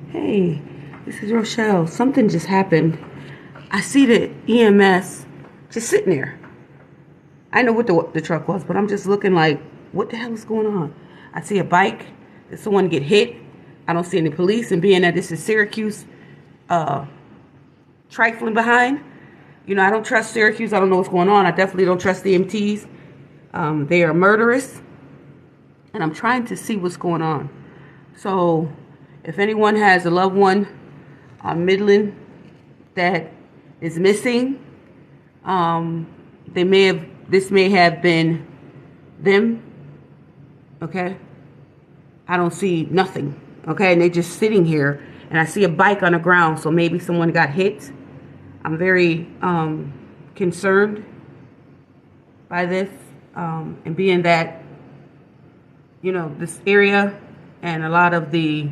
Hey, this is Rochelle. Something just happened. I see the EMS just sitting there. I know what the truck was, but I'm just looking like, what the hell is going on? I see a bike. Did someone get hit? I don't see any police, and being that this is Syracuse, trifling behind. I don't trust Syracuse. I don't know what's going on. I definitely don't trust the EMTs. They are murderous, and I'm trying to see what's going on. So, if anyone has a loved one on Midland that is missing, this may have been them. Okay, I don't see nothing. Okay, and they're just sitting here, and I see a bike on the ground. So maybe someone got hit. I'm very concerned by this, and being that this area and a lot of the.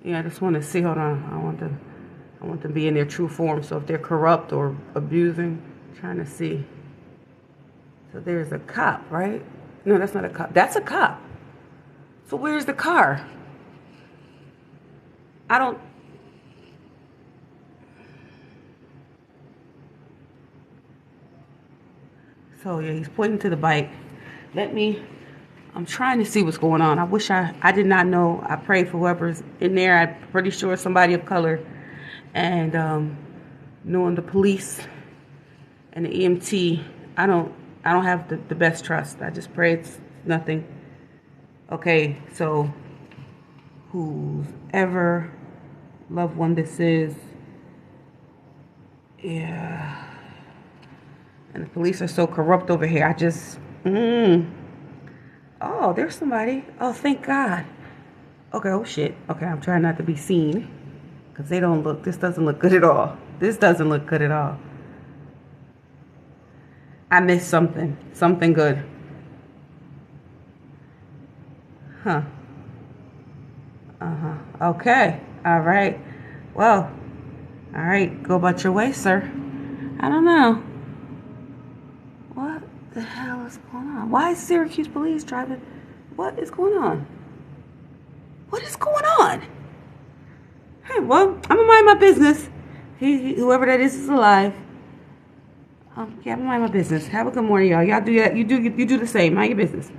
I just want to see. Hold on, I want them to be in their true form. So if they're corrupt or abusing, I'm trying to see. So there's a cop, right? No, that's not a cop. That's a cop. So where's the car? I don't. So yeah, he's pointing to the bike. I'm trying to see what's going on. I wish I did not know. I pray for whoever's in there. I'm pretty sure somebody of color. And knowing the police and the EMT, I don't have the best trust. I just pray it's nothing. Okay, so whoever loved one this is, yeah. And the police are so corrupt over here. Oh, there's somebody. Oh, thank God. Okay, oh shit. Okay, I'm trying not to be seen. Because this doesn't look good at all. This doesn't look good at all. I missed something. Something good. Huh. Uh-huh. Okay. All right. Well, all right. Go about your way, sir. I don't know. What the hell is going on? Why is Syracuse police driving? What is going on? What is going on? Hey, well, I'm gonna mind my business. Whoever that is alive. Yeah, I'm gonna mind my business. Have a good morning, y'all. Y'all do that. You do the same. Mind your business. What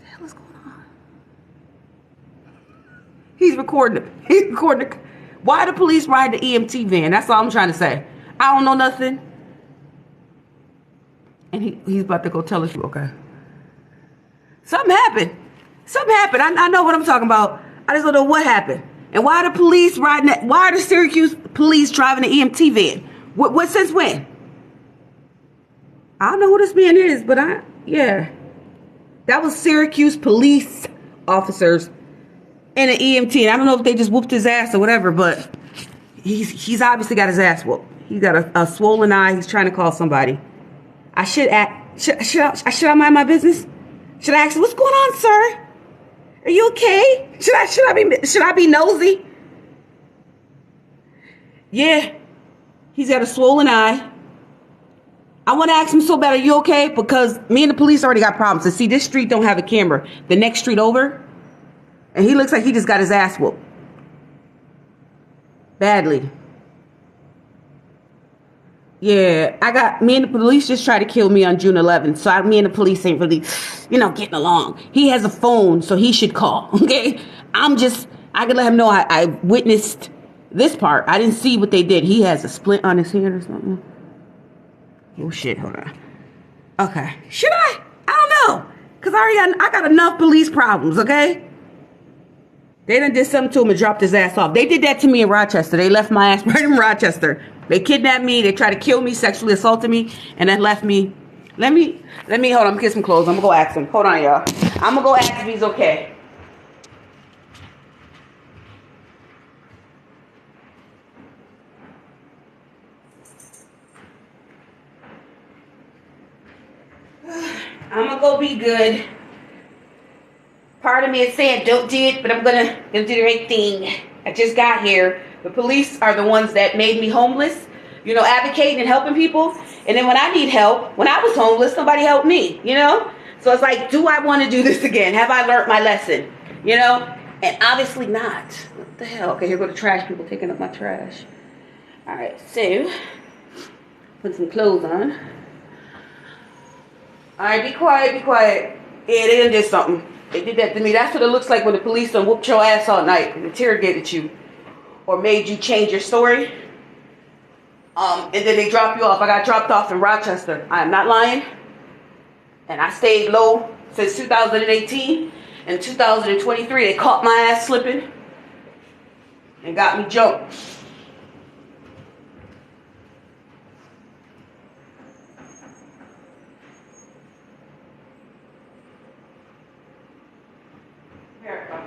the hell is going on? He's recording it. Why the police ride the EMT van? That's all I'm trying to say. I don't know nothing. And he's about to go tell us, okay. Something happened. I know what I'm talking about. I just don't know what happened. And why are the police riding that? Why are the Syracuse police driving the EMT van? What since when? I don't know who this man is, but yeah. That was Syracuse police officers and an EMT. And I don't know if they just whooped his ass or whatever, but he's obviously got his ass whooped. He's got a swollen eye. He's trying to call somebody. I should I mind my business? Should I ask, what's going on, sir? Are you okay? Should I be nosy? Yeah. He's got a swollen eye. I want to ask him so bad, are you okay? Because me and the police already got problems. And see, this street don't have a camera. The next street over, and he looks like he just got his ass whooped. Badly. Yeah, me and the police just tried to kill me on June 11th. So me and the police ain't really, getting along. He has a phone, so he should call, okay? I could let him know I witnessed this part. I didn't see what they did. He has a splint on his hand or something. Oh, shit, hold on. Okay. Should I? I don't know. Because I got enough police problems, okay? They done did something to him and dropped his ass off. They did that to me in Rochester. They left my ass right in Rochester. They kidnapped me. They tried to kill me, sexually assaulted me, and then left me. Let me, hold on. I'm going to get some clothes. I'm going to go ask him. Hold on, y'all. I'm going to go ask if he's okay. I'm going to go be good. Part of me is saying don't do it, but I'm gonna do the right thing. I just got here. The police are the ones that made me homeless, advocating and helping people. And then when I need help, when I was homeless, nobody helped me, So it's like, do I want to do this again? Have I learned my lesson? And obviously not. What the hell? Okay, here go the trash people taking up my trash. Alright, so put some clothes on. Alright, be quiet, be quiet. Yeah, they done did something. They did that to me. That's what it looks like when the police done whooped your ass all night and interrogated you. Or made you change your story. And then they drop you off. I got dropped off in Rochester. I am not lying. And I stayed low since 2018. In 2023, they caught my ass slipping and got me jumped. Here I come.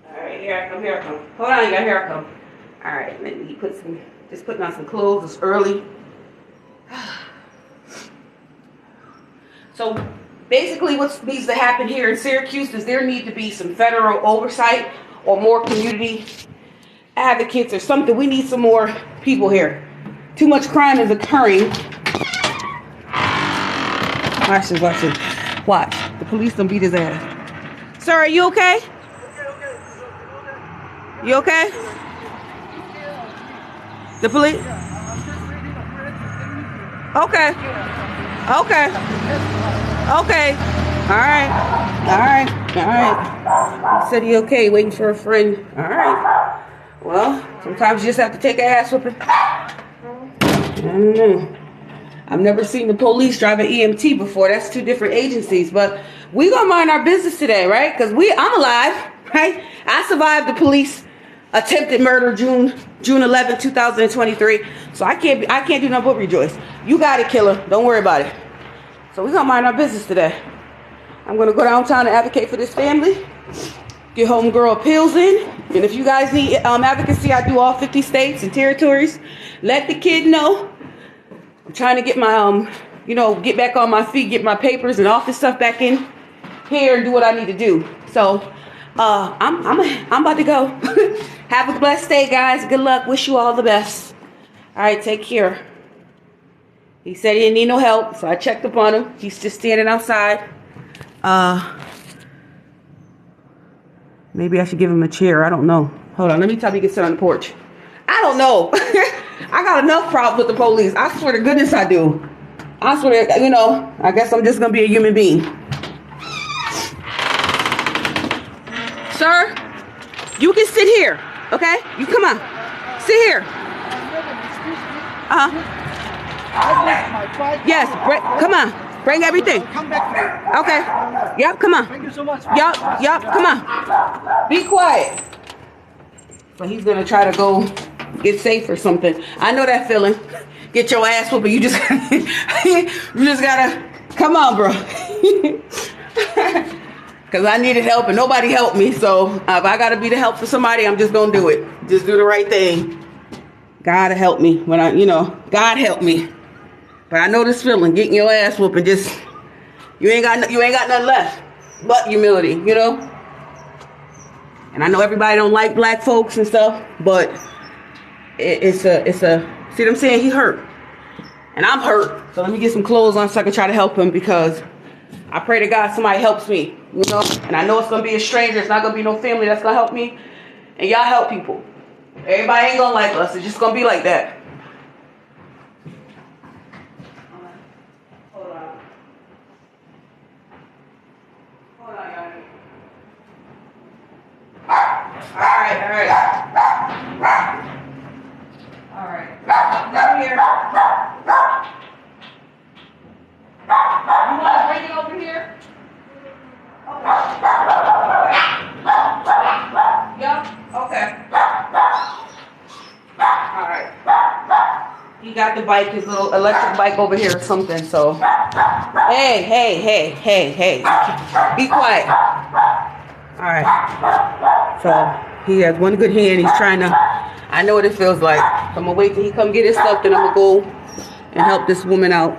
All right, here I come, here I come. Hold on, you got here I come. All right, let me put some, just putting on some clothes. It's early. So basically what needs to happen here in Syracuse is there need to be some federal oversight or more community advocates or something. We need some more people here. Too much crime is occurring. Watch this, watch this. Watch. The police done beat his ass. Sir, are you okay? You okay? The police? Okay. Okay. Okay. All right. All right. All right. He said he okay, waiting for a friend. All right. Well, sometimes you just have to take an ass whooping. I don't know. I've never seen the police drive an EMT before. That's two different agencies. But we gonna mind our business today, right? Because I'm alive, right? I survived the police attempted murder June 11, 2023. So I can't do nothing but rejoice. You got it, killer. Don't worry about it. So we're gonna mind our business today. I'm gonna go downtown and advocate for this family. Get homegirl appeals in. And if you guys need advocacy, I do all 50 states and territories. Let the kid know. I'm trying to get my get back on my feet, get my papers and office stuff back in here and do what I need to do. So I'm about to go. Have a blessed day, guys. Good luck. Wish you all the best. All right, take care. He said he didn't need no help, so I checked up on him. He's just standing outside. Maybe I should give him a chair. I don't know. Hold on. Let me tell him he can sit on the porch. I don't know. I got enough problems with the police. I swear to goodness I do. I swear to, I guess I'm just going to be a human being. Sir, you can sit here, okay? You come on. Sit here. Yes, come on. Bring everything. Okay. Yep, come on. Thank you so much. Yep, come on. Be quiet. So he's going to try to go get safe or something. I know that feeling. Get your ass whooped, but you just gotta, come on, bro. Because I needed help and nobody helped me. So if I gotta be the help for somebody, I'm just gonna do it. Just do the right thing. God help me. When God help me. But I know this feeling, getting your ass whooped and just, you ain't got nothing left but humility, And I know everybody don't like black folks and stuff, but it's a, see what I'm saying? He hurt. And I'm hurt. So let me get some clothes on so I can try to help him, because I pray to God somebody helps me, And I know it's going to be a stranger. It's not going to be no family that's going to help me. And y'all help people. Everybody ain't going to like us. It's just going to be like that. Hold on. Hold on, y'all. All right. All right. Down here. You want to bring it over here? Okay. Yep. Okay. All right. He got the bike, his little electric bike over here or something. So, hey. Be quiet. All right. So he has one good hand. He's trying to. I know what it feels like. So I'm gonna wait till he come get his stuff, then I'm gonna go and help this woman out.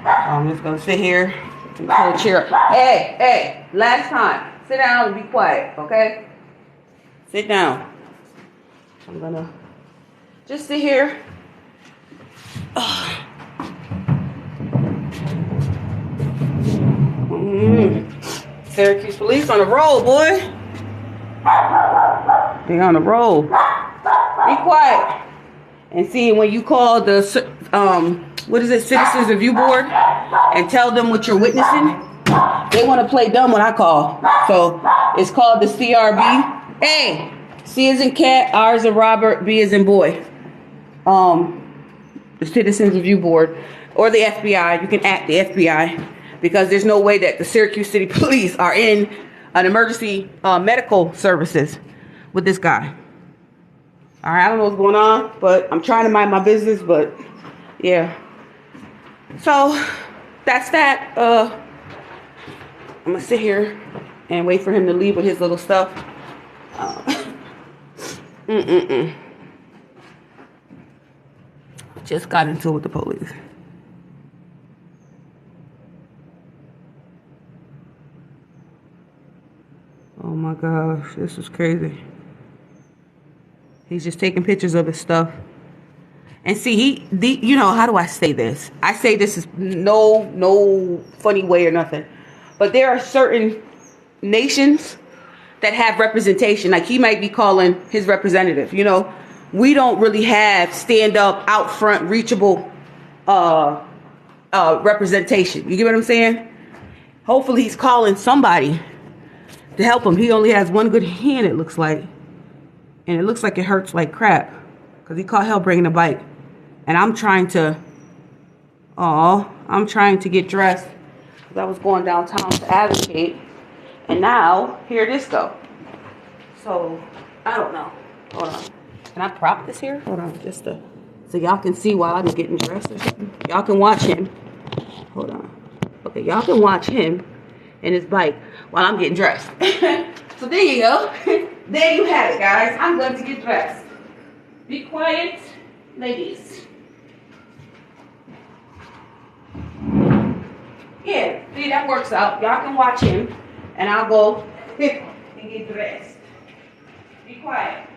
I'm just gonna sit here and pull a chair. Hey, last time. Sit down and be quiet, okay? Sit down. I'm gonna just sit here. Syracuse police on the roll, boy. They on the roll. Be quiet. And see, when you call the what is it, Citizens Review Board, and tell them what you're witnessing, they want to play dumb when I call. So it's called the CRB. A, C is in cat, R is in Robert, B is in boy. The Citizens Review Board or the FBI. You can act the FBI because there's no way that the Syracuse City Police are in an emergency medical services with this guy. All right, I don't know what's going on, but I'm trying to mind my business. But yeah, so that's that. I'm gonna sit here and wait for him to leave with his little stuff. Just got into it with the police. Oh my gosh, this is crazy. He's just taking pictures of his stuff. And see, you know, how do I say this? I say this is no funny way or nothing. But there are certain nations that have representation. Like, he might be calling his representative, you know. We don't really have stand up, out front, reachable representation. You get what I'm saying? Hopefully he's calling somebody to help him. He only has one good hand, it looks like. And it looks like it hurts like crap. Because he caught hell bringing a bike. And I'm trying to get dressed. Because I was going downtown to advocate. And now, here this go. So, I don't know. Hold on. Can I prop this here? Hold on, just so y'all can see while I'm getting dressed or something. Y'all can watch him. Hold on. Okay, y'all can watch him and his bike while I'm getting dressed. So there you go. There you have it, guys. I'm going to get dressed. Be quiet, ladies. Yeah, see, that works out. Y'all can watch him, and I'll go and get dressed. Be quiet.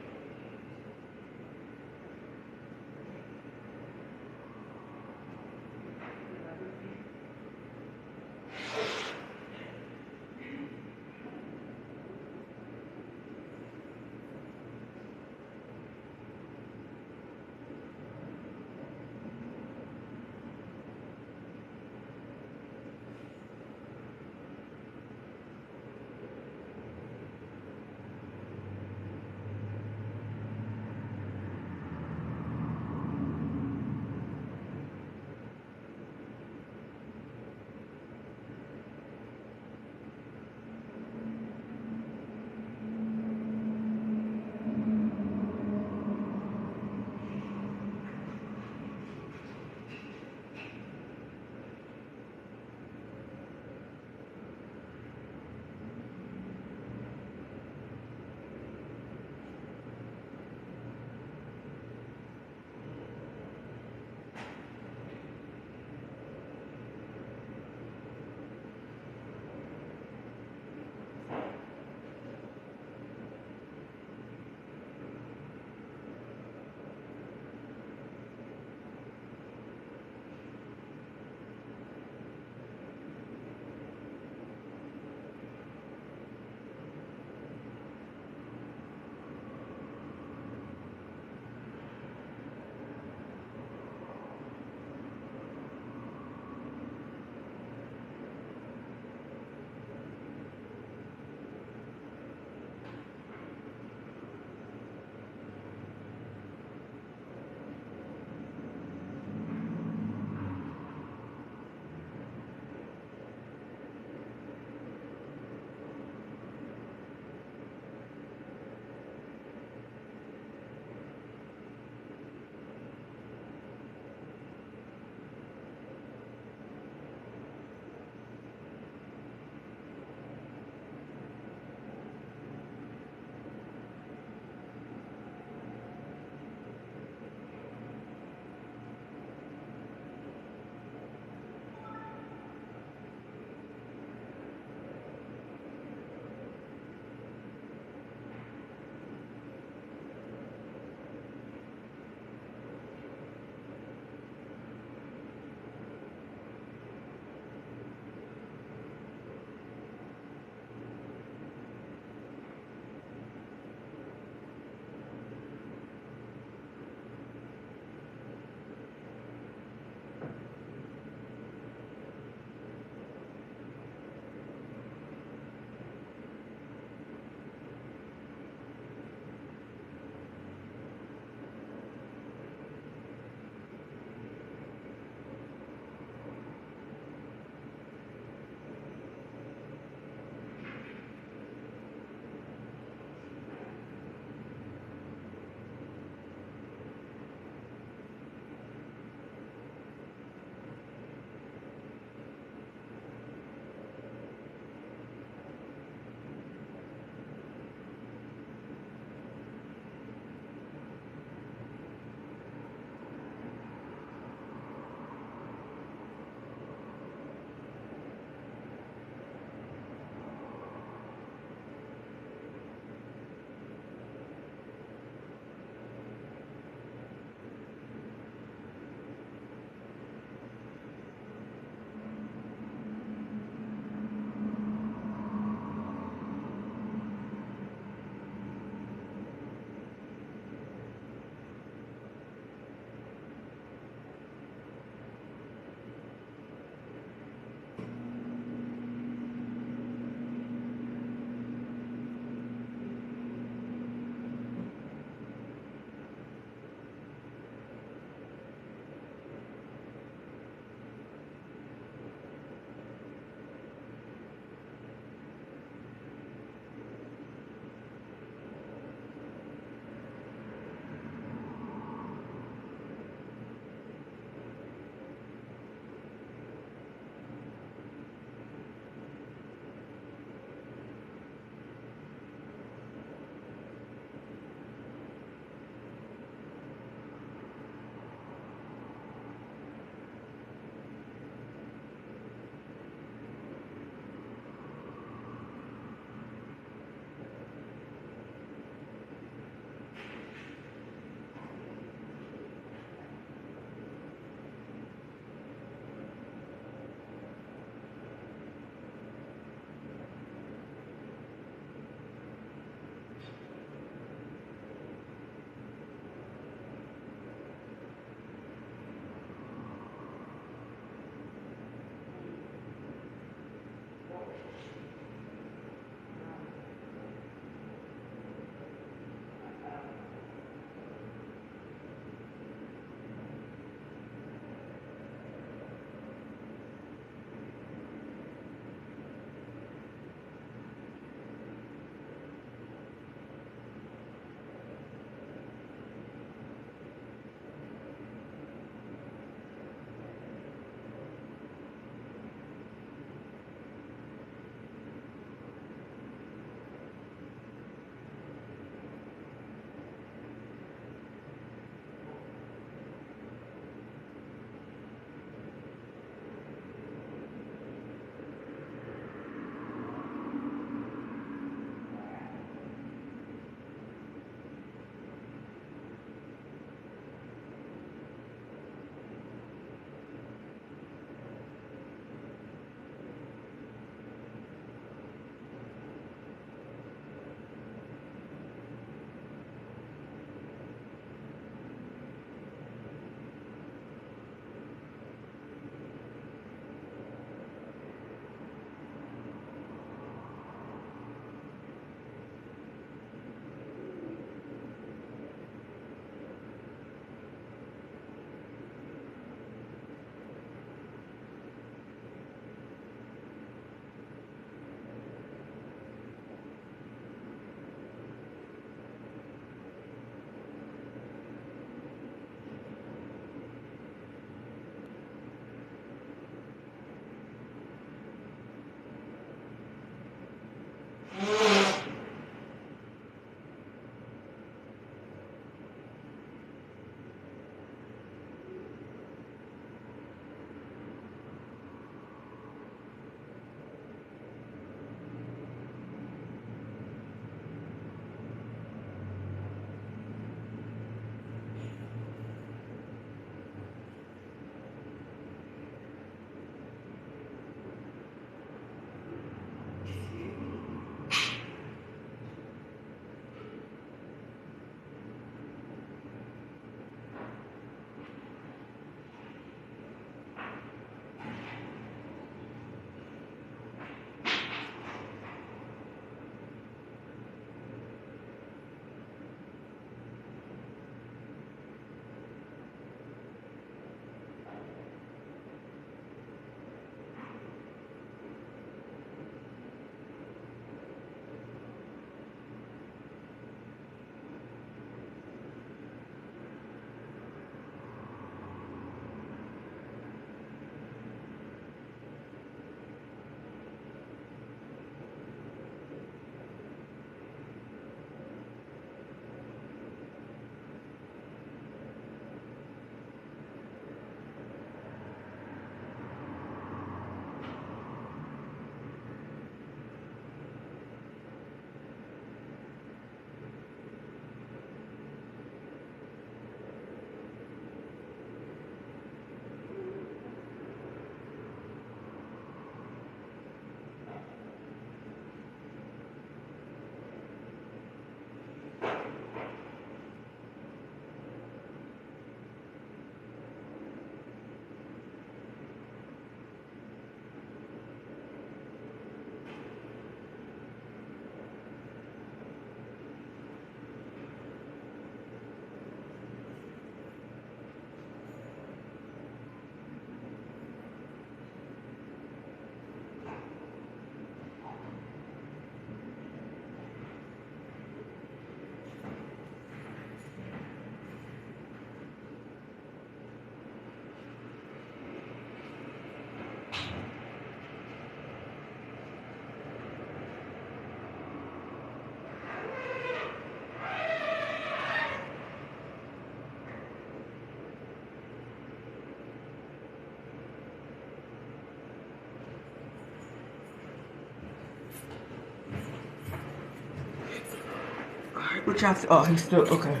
Which I, oh, he's still, okay.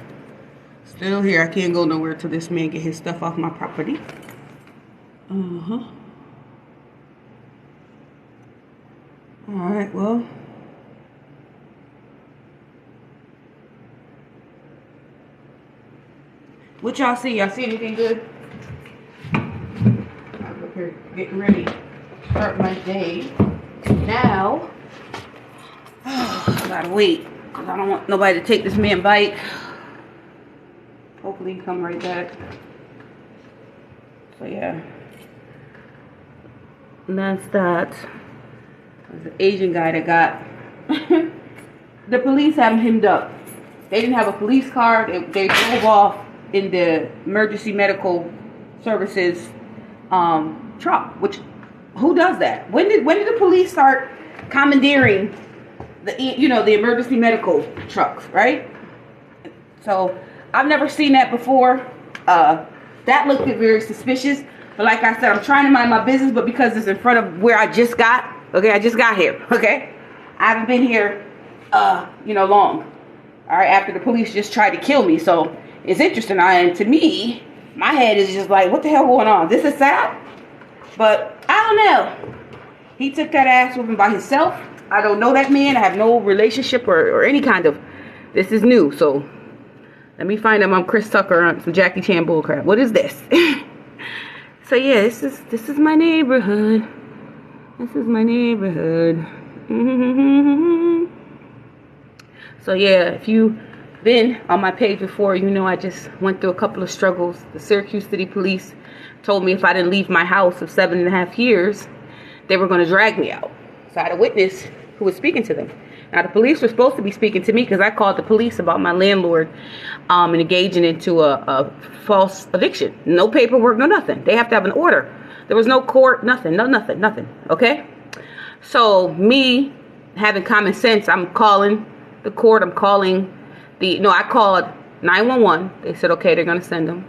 Still here. I can't go nowhere till this man get his stuff off my property. Alright, well. What y'all see? Y'all see anything good? I'm up here getting ready to start my day. Now, I gotta wait because I don't want nobody to take this man bite. Hopefully he come right back. So yeah. And that's that. There's an Asian guy that got the police had him hemmed up. They didn't have a police car. They drove off in the emergency medical services truck. Which, who does that? When did the police start commandeering the emergency medical trucks, right? So I've never seen that before. That looked very suspicious. But like I said, I'm trying to mind my business, but because it's in front of where I just got, okay, I just got here, okay? I haven't been here, long. All right, after the police just tried to kill me. So it's interesting. And to me, my head is just like, what the hell going on? This is sad. But I don't know. He took that ass whooping by himself. I don't know that man. I have no relationship or any kind of, this is new. So let me find out I'm Chris Tucker on some Jackie Chan bullcrap. What is this? So yeah, this is my neighborhood. This is my neighborhood. So yeah, if you've been on my page before, you know I just went through a couple of struggles. The Syracuse City Police told me if I didn't leave my house of 7.5 years, they were going to drag me out. So I had a witness who was speaking to them. Now the police were supposed to be speaking to me because I called the police about my landlord and engaging into a false eviction. No paperwork, no nothing. They have to have an order. There was no court, nothing, nothing. Okay? So me having common sense, I'm calling the court. I'm calling I called 911. They said, okay, they're going to send them.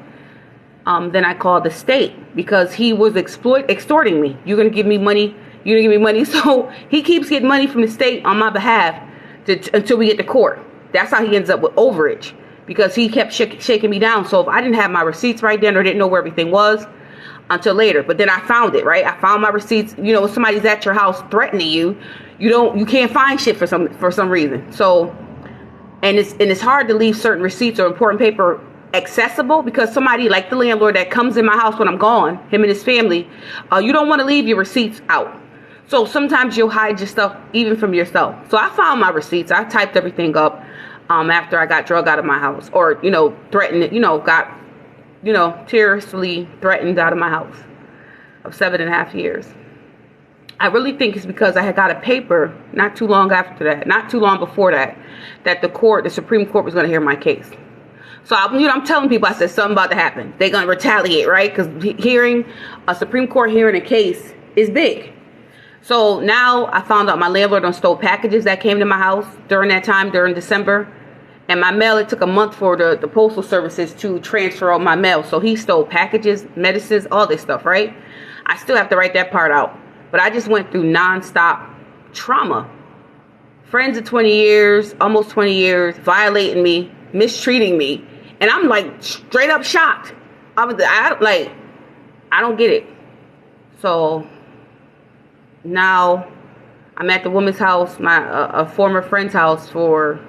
Then I called the state because he was extorting me. You're going to give me money. You're going to give me money. So he keeps getting money from the state on my behalf until we get to court. That's how he ends up with overage because he kept shaking me down. So if I didn't have my receipts right then or didn't know where everything was until later, but then I found it, right? I found my receipts. You know, if somebody's at your house threatening you, you can't find shit for some reason. So, and it's hard to leave certain receipts or important paper accessible because somebody like the landlord that comes in my house when I'm gone, him and his family, you don't want to leave your receipts out. So sometimes you'll hide your stuff even from yourself. So I found my receipts. I typed everything up after I got drug out of my house or, threatened, got, terroristically threatened out of my house of 7.5 years. I really think it's because I had got a paper not too long before that the Supreme Court was going to hear my case. So I'm telling people, I said something about to happen. They're going to retaliate, right? Because hearing a Supreme Court hearing a case is big. So now I found out my landlord done stole packages that came to my house during that time, during December. And my mail, it took a month for the postal services to transfer all my mail. So he stole packages, medicines, all this stuff, right? I still have to write that part out. But I just went through nonstop trauma. Friends of 20 years, almost 20 years, violating me, mistreating me. And I'm like straight up shocked. I don't get it. So now I'm at the woman's house, a former friend's house for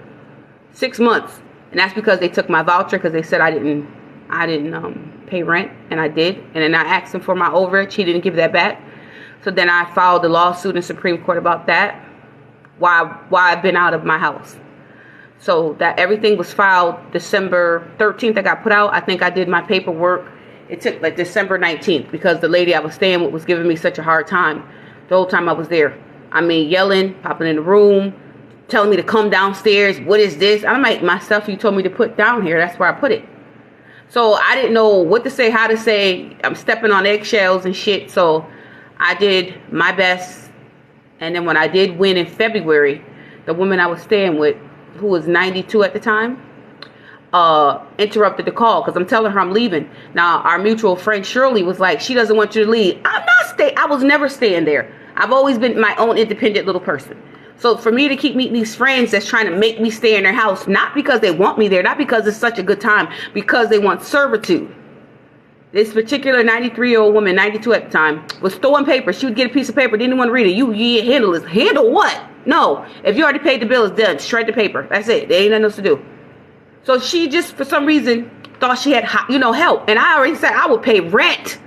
6 months. And that's because they took my voucher because they said I didn't pay rent, and I did. And then I asked him for my overage. He didn't give that back. So then I filed a lawsuit in Supreme Court about that. Why I've been out of my house. So that everything was filed December 13th. I got put out. I think I did my paperwork. It took like December 19th because the lady I was staying with was giving me such a hard time the whole time I was there. I mean, yelling, popping in the room, telling me to come downstairs. What is this? I'm like, my stuff you told me to put down here. That's where I put it. So I didn't know what to say, how to say. I'm stepping on eggshells and shit. So I did my best. And then when I did win in February, the woman I was staying with, who was 92 at the time, interrupted the call because I'm telling her I'm leaving. Now, our mutual friend Shirley was like, she doesn't want you to leave. I was never staying there. I've always been my own independent little person. So for me to keep meeting these friends that's trying to make me stay in their house, not because they want me there, not because it's such a good time, because they want servitude. This particular 93-year-old woman, 92 at the time, was throwing paper. She would get a piece of paper, didn't want to read it. You handle this. Handle what? No. If you already paid the bill, it's done. Shred the paper. That's it. There ain't nothing else to do. So she just, for some reason, thought she had, help. And I already said I would pay rent,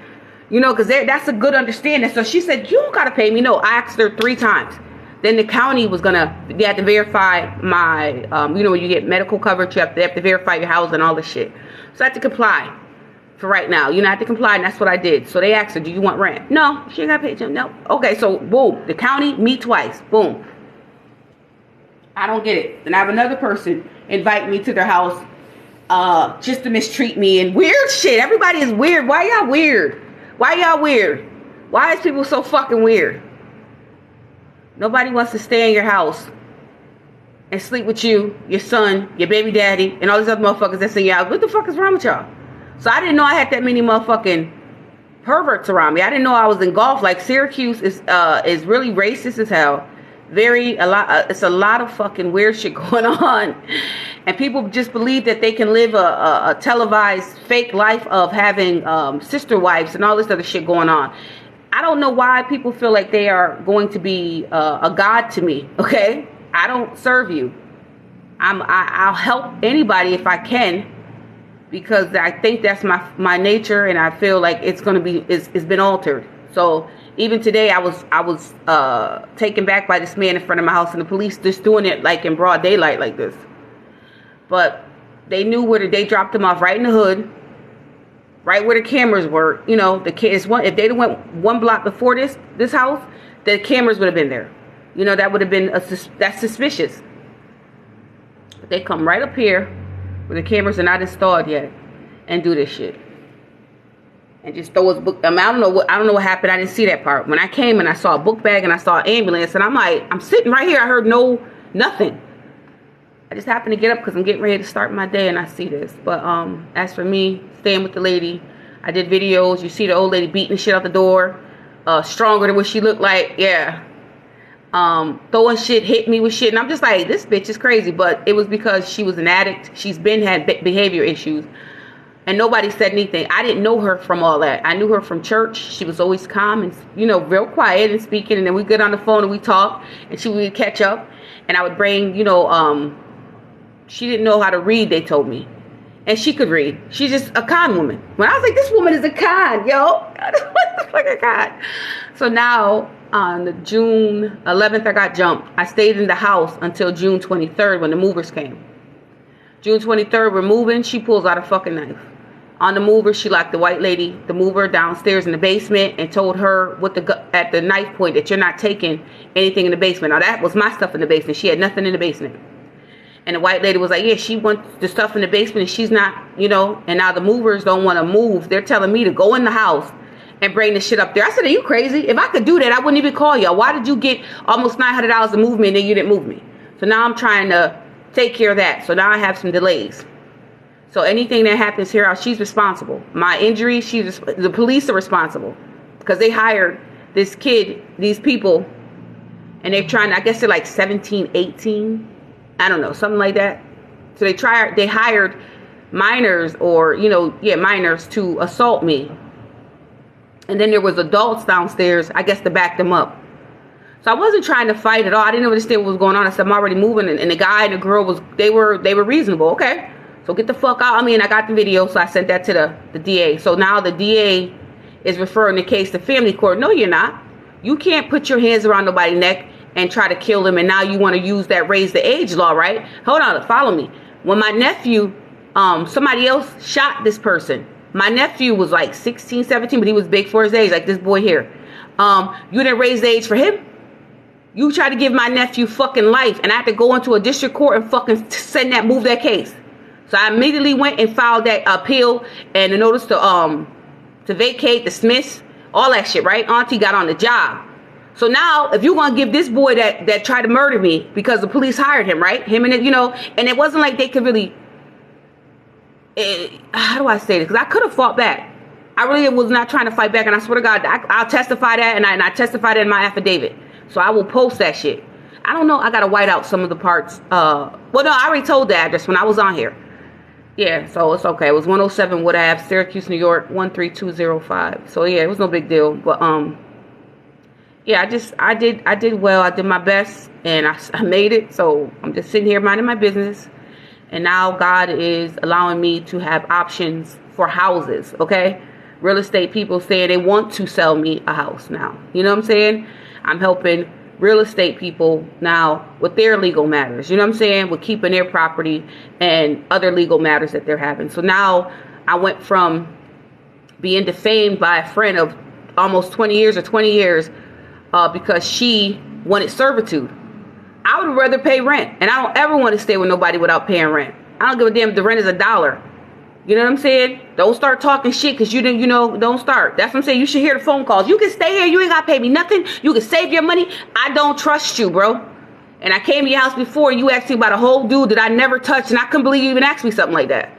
because that's a good understanding. So she said, you don't got to pay me. No, I asked her 3 times. Then the county was they had to verify my, when you get medical coverage, they have to verify your house and all this shit. So I had to comply for right now. I had to comply, and that's what I did. So they asked her, do you want rent? No, she ain't got paid. No. Okay, so boom, the county, me twice. Boom. I don't get it. Then I have another person invite me to their house just to mistreat me and weird shit. Everybody is weird. Why y'all weird? Why is people so fucking weird? Nobody wants to stay in your house and sleep with you, your son, your baby daddy, and all these other motherfuckers that's in your house. What the fuck is wrong with y'all? So I didn't know I had that many motherfucking perverts around me. I didn't know I was engulfed. Like, Syracuse is really racist as hell. It's a lot of fucking weird shit going on. And people just believe that they can live a televised fake life of having sister wives and all this other shit going on. I don't know why people feel like they are going to be a god to me, okay? I don't serve you. I'll help anybody if I can, because I think that's my nature, and I feel like it's been altered. So even today, I was taken back by this man in front of my house, and the police just doing it like in broad daylight like this. But they knew they dropped him off right in the hood, right where the cameras were. The kids. If they'd went 1 block before this house, the cameras would have been there. That would have been that's suspicious. But they come right up here where the cameras are not installed yet and do this shit. And just throw his book. I don't know what happened. I didn't see that part. When I came and I saw a book bag and I saw an ambulance, and I'm sitting right here. I heard nothing. I just happened to get up because I'm getting ready to start my day, and I see this. But as for me, staying with the lady, I did videos. You see the old lady beating the shit out the door, stronger than what she looked like. Yeah. Throwing shit, hit me with shit, and I'm just like, this bitch is crazy. But it was because she was an addict. She's had behavior issues. And nobody said anything. I didn't know her from all that. I knew her from church. She was always calm and, real quiet and speaking. And then we'd get on the phone and we'd talk. And she would catch up. And I would bring, she didn't know how to read, they told me. And she could read. She's just a con woman. When I was like, this woman is a con, yo. Like a con. So now, on the June 11th, I got jumped. I stayed in the house until June 23rd when the movers came. June 23rd, we're moving. She pulls out a fucking knife. On the mover, she locked the white lady, the mover, downstairs in the basement, and told her at the knife point that you're not taking anything in the basement. Now, that was my stuff in the basement. She had nothing in the basement. And the white lady was like, yeah, she wants the stuff in the basement, and she's not, and now the movers don't want to move. They're telling me to go in the house and bring the shit up there. I said, are you crazy? If I could do that, I wouldn't even call y'all. Why did you get almost $900 to move me, and then you didn't move me? So now I'm trying to take care of that. So now I have some delays. So anything that happens here, she's responsible. My injury, the police are responsible because they hired this kid, these people, and they're trying, I guess they're like 17, 18. I don't know, something like that. So they hired minors minors to assault me. And then there was adults downstairs, I guess, to back them up. So I wasn't trying to fight at all. I didn't understand what was going on. I said, I'm already moving. And the guy and the girl they were reasonable. Okay. So get the fuck out. I got the video, so I sent that to the DA. So now the DA is referring the case to family court. No, you're not. You can't put your hands around nobody's neck and try to kill them. And now you want to use that raise the age law, right? Hold on, follow me. When my nephew, somebody else shot this person. My nephew was like 16, 17, but he was big for his age, like this boy here. You didn't raise the age for him? You tried to give my nephew fucking life, and I had to go into a district court and fucking move that case. So I immediately went and filed that appeal and the notice to vacate, dismiss, all that shit, right? Auntie got on the job. So now, if you're going to give this boy that tried to murder me because the police hired him, right? Him and it, and it wasn't like they could really, how do I say this? Because I could have fought back. I really was not trying to fight back, and I swear to God, I'll testify that, and I testify that in my affidavit. So I will post that shit. I don't know. I got to white out some of the parts. Well, no, I already told the address when I was on here. Yeah, so it's okay. It was 107 Wood Ave, Syracuse, New York, 13205. So yeah, it was no big deal. But yeah, I did well. I did my best, and I made it. So I'm just sitting here minding my business, and now God is allowing me to have options for houses. Okay, real estate people saying they want to sell me a house now. You know what I'm saying? I'm helping real estate people now with their legal matters, you know what I'm saying, with keeping their property and other legal matters that they're having. So now I went from being defamed by a friend of almost 20 years or 20 years because she wanted servitude. I would rather pay rent, and I don't ever want to stay with nobody without paying rent. I don't give a damn if the rent is $1. You know what I'm saying? Don't start talking shit because don't start. That's what I'm saying. You should hear the phone calls. You can stay here. You ain't got to pay me nothing. You can save your money. I don't trust you, bro. And I came to your house before and you asked me about a whole dude that I never touched, and I couldn't believe you even asked me something like that.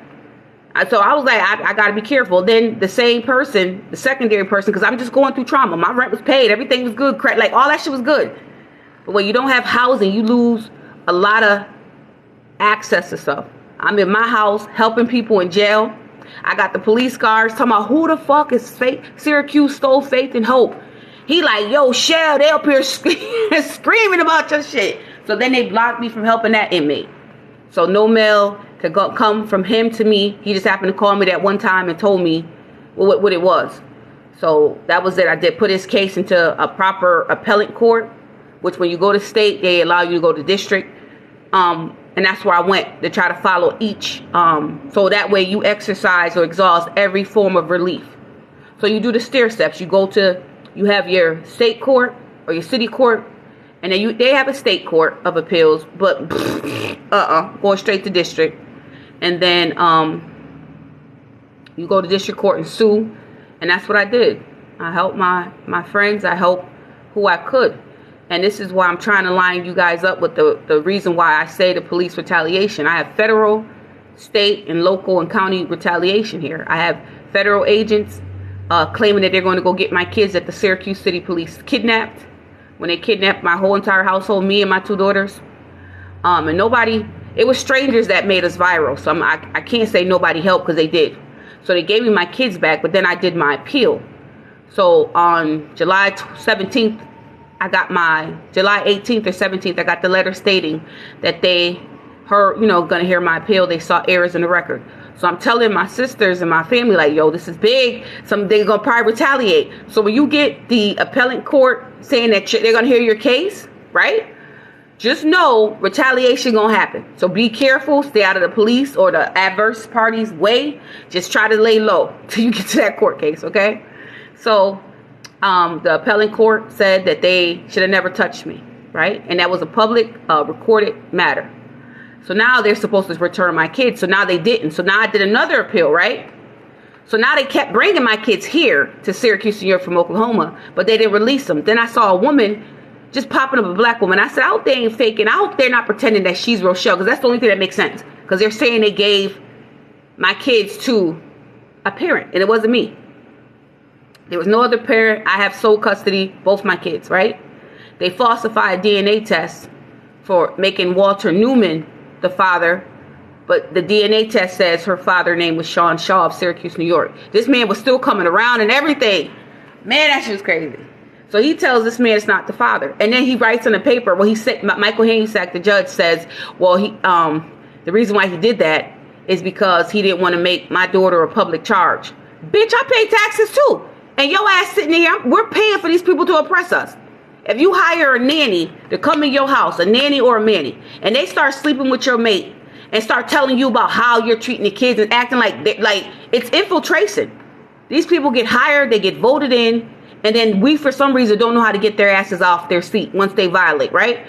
So I was like, I got to be careful. Then the same person, the secondary person, because I'm just going through trauma. My rent was paid. Everything was good. Like all that shit was good. But when you don't have housing, you lose a lot of access to stuff. I'm in my house helping people in jail. I got the police cars talking about who the fuck is fake. Syracuse stole faith and hope. He like, yo, Shell, they up here screaming about your shit. So then they blocked me from helping that inmate. So no mail could come from him to me. He just happened to call me that one time and told me what it was. So that was it. I did put his case into a proper appellate court, which when you go to state, they allow you to go to district. And that's where I went to try to follow each. So that way you exercise or exhaust every form of relief. So you do the stair steps. You have your state court or your city court. And then they have a state court of appeals. But going straight to district. And then you go to district court and sue. And that's what I did. I helped my friends. I helped who I could. And this is why I'm trying to line you guys up with the reason why I say the police retaliation. I have federal, state, and local and county retaliation here. I have federal agents claiming that they're going to go get my kids that the Syracuse City Police kidnapped. When they kidnapped my whole entire household, me and my 2 daughters. And it was strangers that made us viral. So I can't say nobody helped because they did. So they gave me my kids back, but then I did my appeal. So on July 17th, I got my July 18th or 17th, I got the letter stating that they gonna hear my appeal. They saw errors in the record. So I'm telling my sisters and my family, like, yo, this is big. They're gonna probably retaliate. So when you get the appellate court saying that they're gonna hear your case, right? Just know retaliation gonna happen. So be careful. Stay out of the police or the adverse party's way. Just try to lay low till you get to that court case, okay? So the appellate court said that they should have never touched me, right? And that was a public recorded matter. So now they're supposed to return my kids. So now they didn't. So now I did another appeal, right? So now they kept bringing my kids here to Syracuse, New York from Oklahoma, but they didn't release them. Then I saw a woman just popping up, a black woman. I said, I hope they ain't faking. I hope they're not pretending that she's Rochelle, because that's the only thing that makes sense. Because they're saying they gave my kids to a parent, and it wasn't me. There was no other parent. I have sole custody, both my kids, right? They falsified a DNA test for making Walter Newman the father, but the DNA test says her father's name was Sean Shaw of Syracuse, New York. This man was still coming around and everything. Man, that shit was crazy. So he tells this man it's not the father. And then he writes on the paper, well, he said, Michael Hansack, the judge, says, well, the reason why he did that is because he didn't want to make my daughter a public charge. Bitch, I pay taxes too. And your ass sitting here, we're paying for these people to oppress us. If you hire a nanny to come in your house, a nanny or a manny, and they start sleeping with your mate and start telling you about how you're treating the kids and acting like it's infiltration. These people get hired, they get voted in, and then we, for some reason, don't know how to get their asses off their seat once they violate, right?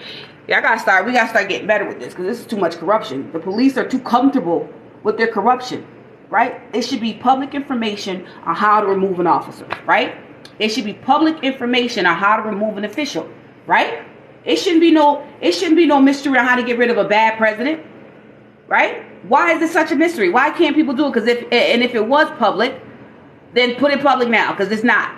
Yeah, we gotta start getting better with this, because this is too much corruption. The police are too comfortable with their corruption. Right? It should be public information on how to remove an officer, right? It should be public information on how to remove an official, right? It shouldn't be no mystery on how to get rid of a bad president, right? Why is this such a mystery? Why can't people do it? Because if it was public, then put it public now, because it's not.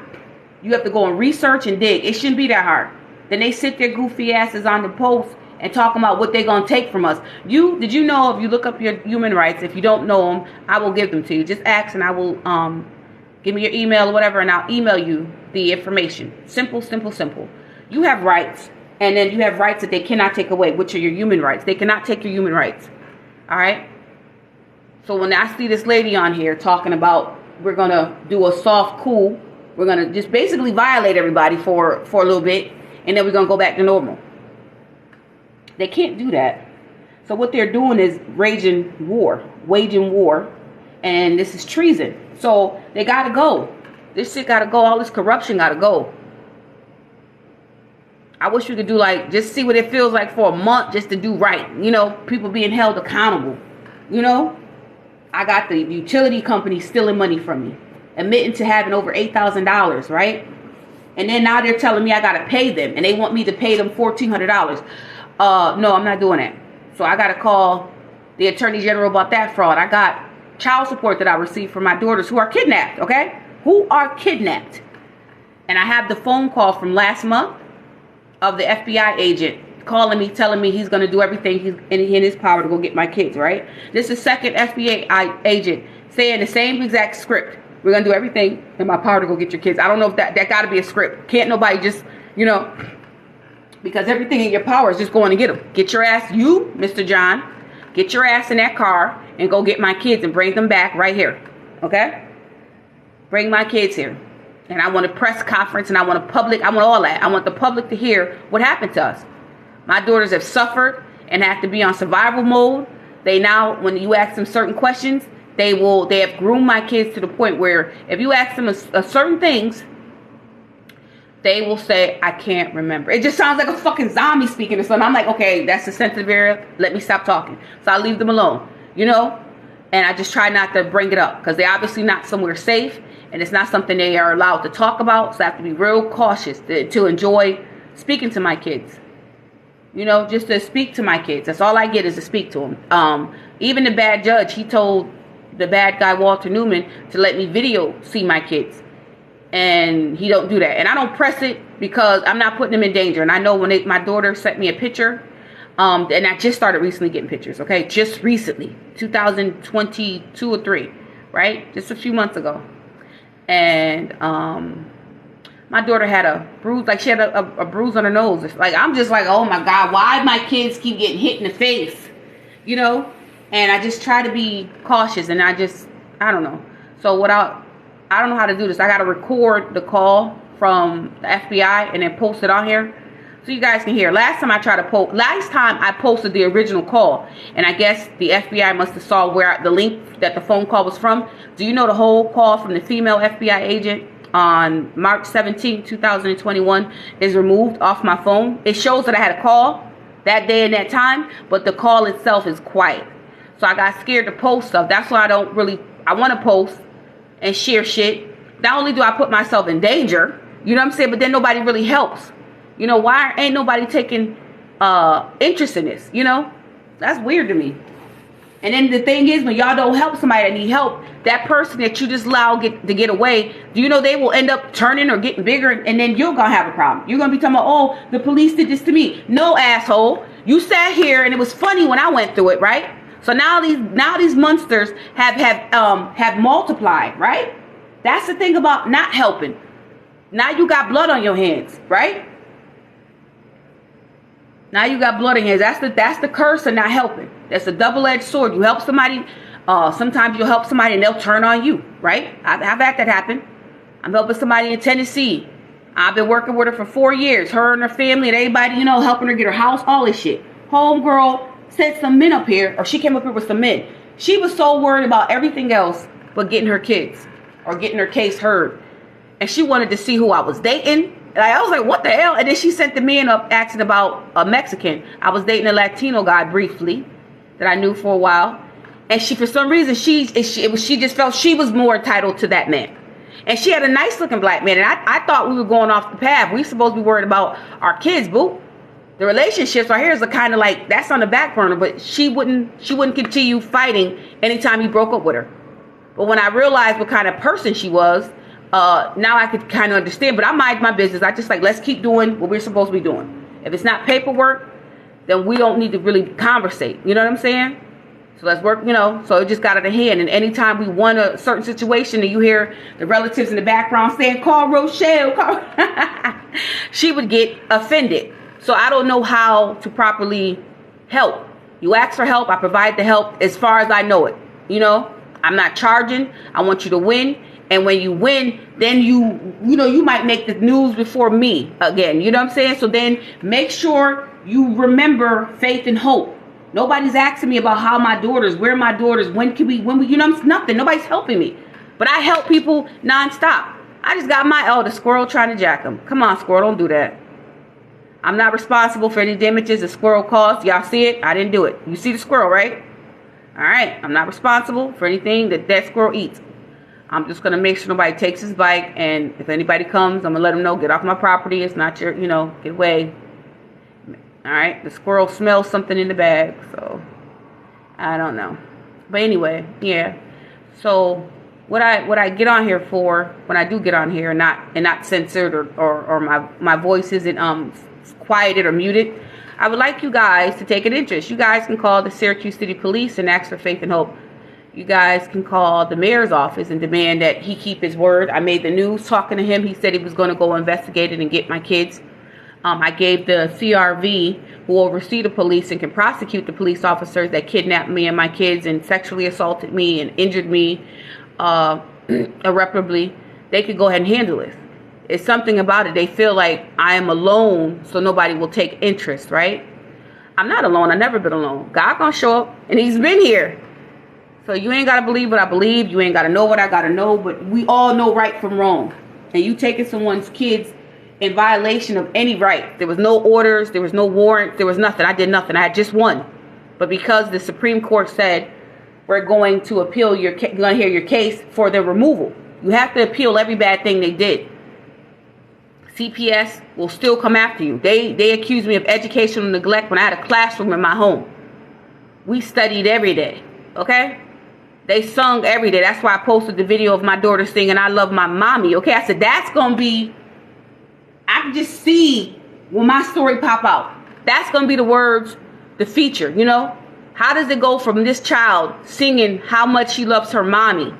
You have to go and research and dig. It shouldn't be that hard. Then they sit their goofy asses on the post and talking about what they're going to take from us. Did you know, if you look up your human rights, if you don't know them, I will give them to you. Just ask and I will, give me your email or whatever, and I'll email you the information. Simple, simple, simple. You have rights, and then you have rights that they cannot take away, which are your human rights. They cannot take your human rights. All right? So when I see this lady on here talking about we're going to do a soft coup, we're going to just basically violate everybody for a little bit, and then we're going to go back to normal. They can't do that. So what they're doing is waging war, and this is treason. So they got to go. This shit got to go. All this corruption got to go. I wish we could do like, just see what it feels like for a month just to do right. You know, people being held accountable. You know, I got the utility company stealing money from me, admitting to having over $8,000, right? And then now they're telling me I got to pay them, and they want me to pay them $1,400. No, I'm not doing that. So I got to call the Attorney General about that fraud. I got child support that I received from my daughters who are kidnapped, okay? Who are kidnapped. And I have the phone call from last month of the FBI agent calling me, telling me he's going to do everything in his power to go get my kids, right? This is second FBI agent saying the same exact script. We're going to do everything in my power to go get your kids. I don't know if that got to be a script. Can't nobody just, you know, because everything in your power is just going to get them. Get your ass, you, Mr. John, get your ass in that car and go get my kids and bring them back right here, okay? Bring my kids here. And I want a press conference, and I want all that. I want the public to hear what happened to us. My daughters have suffered and have to be on survival mode. They now, when you ask them certain questions, they have groomed my kids to the point where if you ask them a certain things, they will say, I can't remember. It just sounds like a fucking zombie speaking or something. I'm like, okay, that's a sensitive area. Let me stop talking. So I leave them alone, you know? And I just try not to bring it up because they're obviously not somewhere safe. And it's not something they are allowed to talk about. So I have to be real cautious to enjoy speaking to my kids. You know, just to speak to my kids. That's all I get is to speak to them. Even the bad judge, he told the bad guy, Walter Newman, to let me see my kids. And he don't do that. And I don't press it because I'm not putting them in danger. And I know when my daughter sent me a picture, and I just started recently getting pictures, okay? Just recently, 2022 or 3, right? Just a few months ago. And my daughter had a bruise, like she had a bruise on her nose. It's like, I'm just like, oh my God, why my kids keep getting hit in the face? You know? And I just try to be cautious, and I don't know. So I don't know how to do this. I got to record the call from the FBI and then post it on here so you guys can hear. Last time I posted the original call, and I guess the FBI must have saw where the link that the phone call was from. Do you know the whole call from the female FBI agent on March 17, 2021 is removed off my phone? It shows that I had a call that day and that time, but the call itself is quiet. So I got scared to post stuff. That's why I want to post and share shit. Not only do I put myself in danger, you know what I'm saying, but then nobody really helps. You know, why ain't nobody taking interest in this? You know, that's weird to me. And then the thing is, when y'all don't help somebody that need help, that person that you just allow to get away, do you know they will end up turning or getting bigger, and then you're gonna have a problem. You're gonna be talking about, oh, the police did this to me. No, asshole, you sat here and it was funny when I went through it, right? So now these monsters have multiplied, right? That's the thing about not helping. Now you got blood on your hands, right? Now you got blood in your hands. That's the curse of not helping. That's a double-edged sword. You help somebody, sometimes you'll help somebody and they'll turn on you, right? I've had that happen. I'm helping somebody in Tennessee. I've been working with her for 4 years. Her and her family and everybody, you know, helping her get her house, all this shit. Homegirl sent some men up here, or she came up here with some men. She was so worried about everything else but getting her kids or getting her case heard. And she wanted to see who I was dating. Like, I was like, what the hell? And then she sent the man up asking about a Mexican. I was dating a Latino guy briefly that I knew for a while. And she, for some reason, she just felt she was more entitled to that man. And she had a nice looking black man. And I thought we were going off the path. We supposed to be worried about our kids, boo. The relationships right here is a kind of like, that's on the back burner, but she wouldn't continue fighting anytime he broke up with her. But when I realized what kind of person she was, Now I could kind of understand, but I mind my business. I just like, let's keep doing what we're supposed to be doing. If it's not paperwork, then we don't need to really conversate. You know what I'm saying? So let's work, so it just got out of hand. And anytime we won a certain situation and you hear the relatives in the background saying, call Rochelle, call, she would get offended. So I don't know how to properly help. You ask for help, I provide the help as far as I know it. I'm not charging. I want you to win. And when you win, then you might make the news before me again. You know what I'm saying? So then make sure you remember faith and hope. Nobody's asking me about how my daughters, where my daughters, when we, nothing. Nobody's helping me. But I help people nonstop. I just got my elder squirrel trying to jack him. Come on, squirrel, don't do that. I'm not responsible for any damages the squirrel caused. Y'all see it? I didn't do it. You see the squirrel, right? All right. I'm not responsible for anything that squirrel eats. I'm just going to make sure nobody takes his bike. And if anybody comes, I'm going to let them know, get off my property. It's not your, get away. All right. The squirrel smells something in the bag. So I don't know. But anyway, yeah. So what I get on here for, when I do get on here and not censored or my voice isn't quieted or muted, I would like you guys to take an interest. You guys can call the Syracuse City Police and ask for faith and hope. You guys can call the mayor's office and demand that he keep his word. I made the news talking to him. He said he was going to go investigate it and get my kids. I gave the CRV, who oversee the police and can prosecute the police officers that kidnapped me and my kids and sexually assaulted me and injured me irreparably. They could go ahead and handle this. It's something about it. They feel like I am alone, so nobody will take interest, right? I'm not alone. I've never been alone. God gonna show up, and he's been here. So you ain't got to believe what I believe. You ain't got to know what I got to know. But we all know right from wrong. And you taking someone's kids in violation of any right. There was no orders. There was no warrant. There was nothing. I did nothing. I had just one. But because the Supreme Court said we're going to appeal you're going to hear your case for their removal. You have to appeal every bad thing they did. CPS will still come after you. They accused me of educational neglect when I had a classroom in my home. We studied every day. Okay? They sung every day. That's why I posted the video of my daughter singing, I love my mommy. Okay, I said, that's going to be, I can just see when my story pop out. That's going to be the words, the feature, How does it go from this child singing how much she loves her mommy?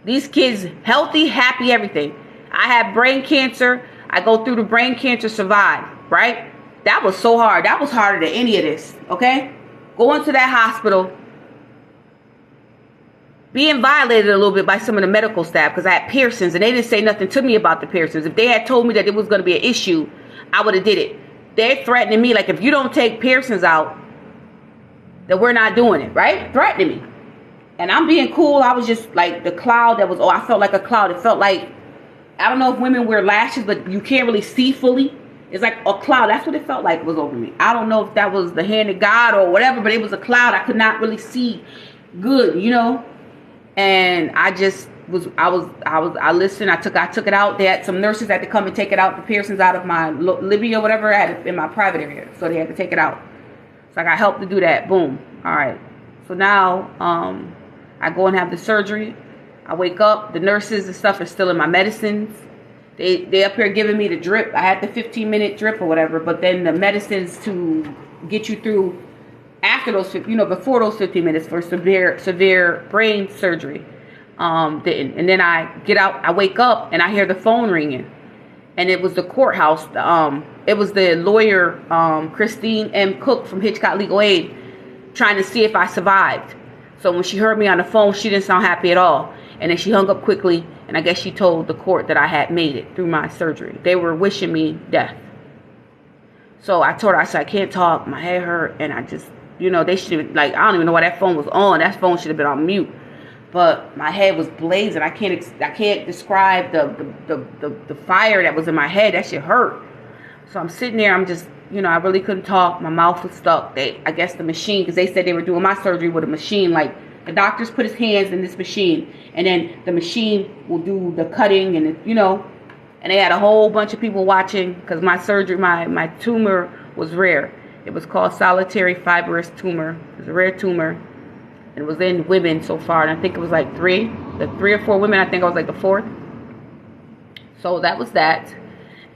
These kids, healthy, happy, everything. I had brain cancer. I go through the brain cancer, survive, right? That was so hard. That was harder than any of this, okay? Going to that hospital, being violated a little bit by some of the medical staff because I had piercings and they didn't say nothing to me about the piercings. If they had told me that it was going to be an issue, I would have did it. They're threatening me like, if you don't take piercings out, then we're not doing it, right? Threatening me. And I'm being cool. I was just like the cloud that was, I felt like a cloud. It felt like, I don't know if women wear lashes, but you can't really see fully. It's like a cloud. That's what it felt like was over me. I don't know if that was the hand of God or whatever, but it was a cloud. I could not really see good, And I just I listened. I took it out. They had some nurses had to come and take it out, the piercings out of my labia or whatever I had in my private area. So they had to take it out. So I got help to do that. Boom. All right. So now I go and have the surgery. I wake up. The nurses and stuff are still in my medicines. They up here giving me the drip. I had the 15-minute drip or whatever, but then the medicines to get you through after those, before those 15 minutes for severe brain surgery, didn't. And then I get out, I wake up and I hear the phone ringing, and it was the courthouse. It was the lawyer, Christine M. Cook from Hitchcock Legal Aid, trying to see if I survived. So when she heard me on the phone, she didn't sound happy at all. And then she hung up quickly, and I guess she told the court that I had made it through my surgery. They were wishing me death. So I told her, I said, I can't talk, my head hurt, and I just, they should have, I don't even know why that phone was on. That phone should have been on mute. But my head was blazing. I can't describe the fire that was in my head. That shit hurt. So I'm sitting there, I'm just, I really couldn't talk. My mouth was stuck. I guess the machine, because they said they were doing my surgery with a machine, the doctors put his hands in this machine, and then the machine will do the cutting, and and they had a whole bunch of people watching, because my surgery, my tumor was rare. It was called solitary fibrous tumor. It was a rare tumor, and it was in women so far, and I think it was like three or four women. I think I was like the fourth. So that was that.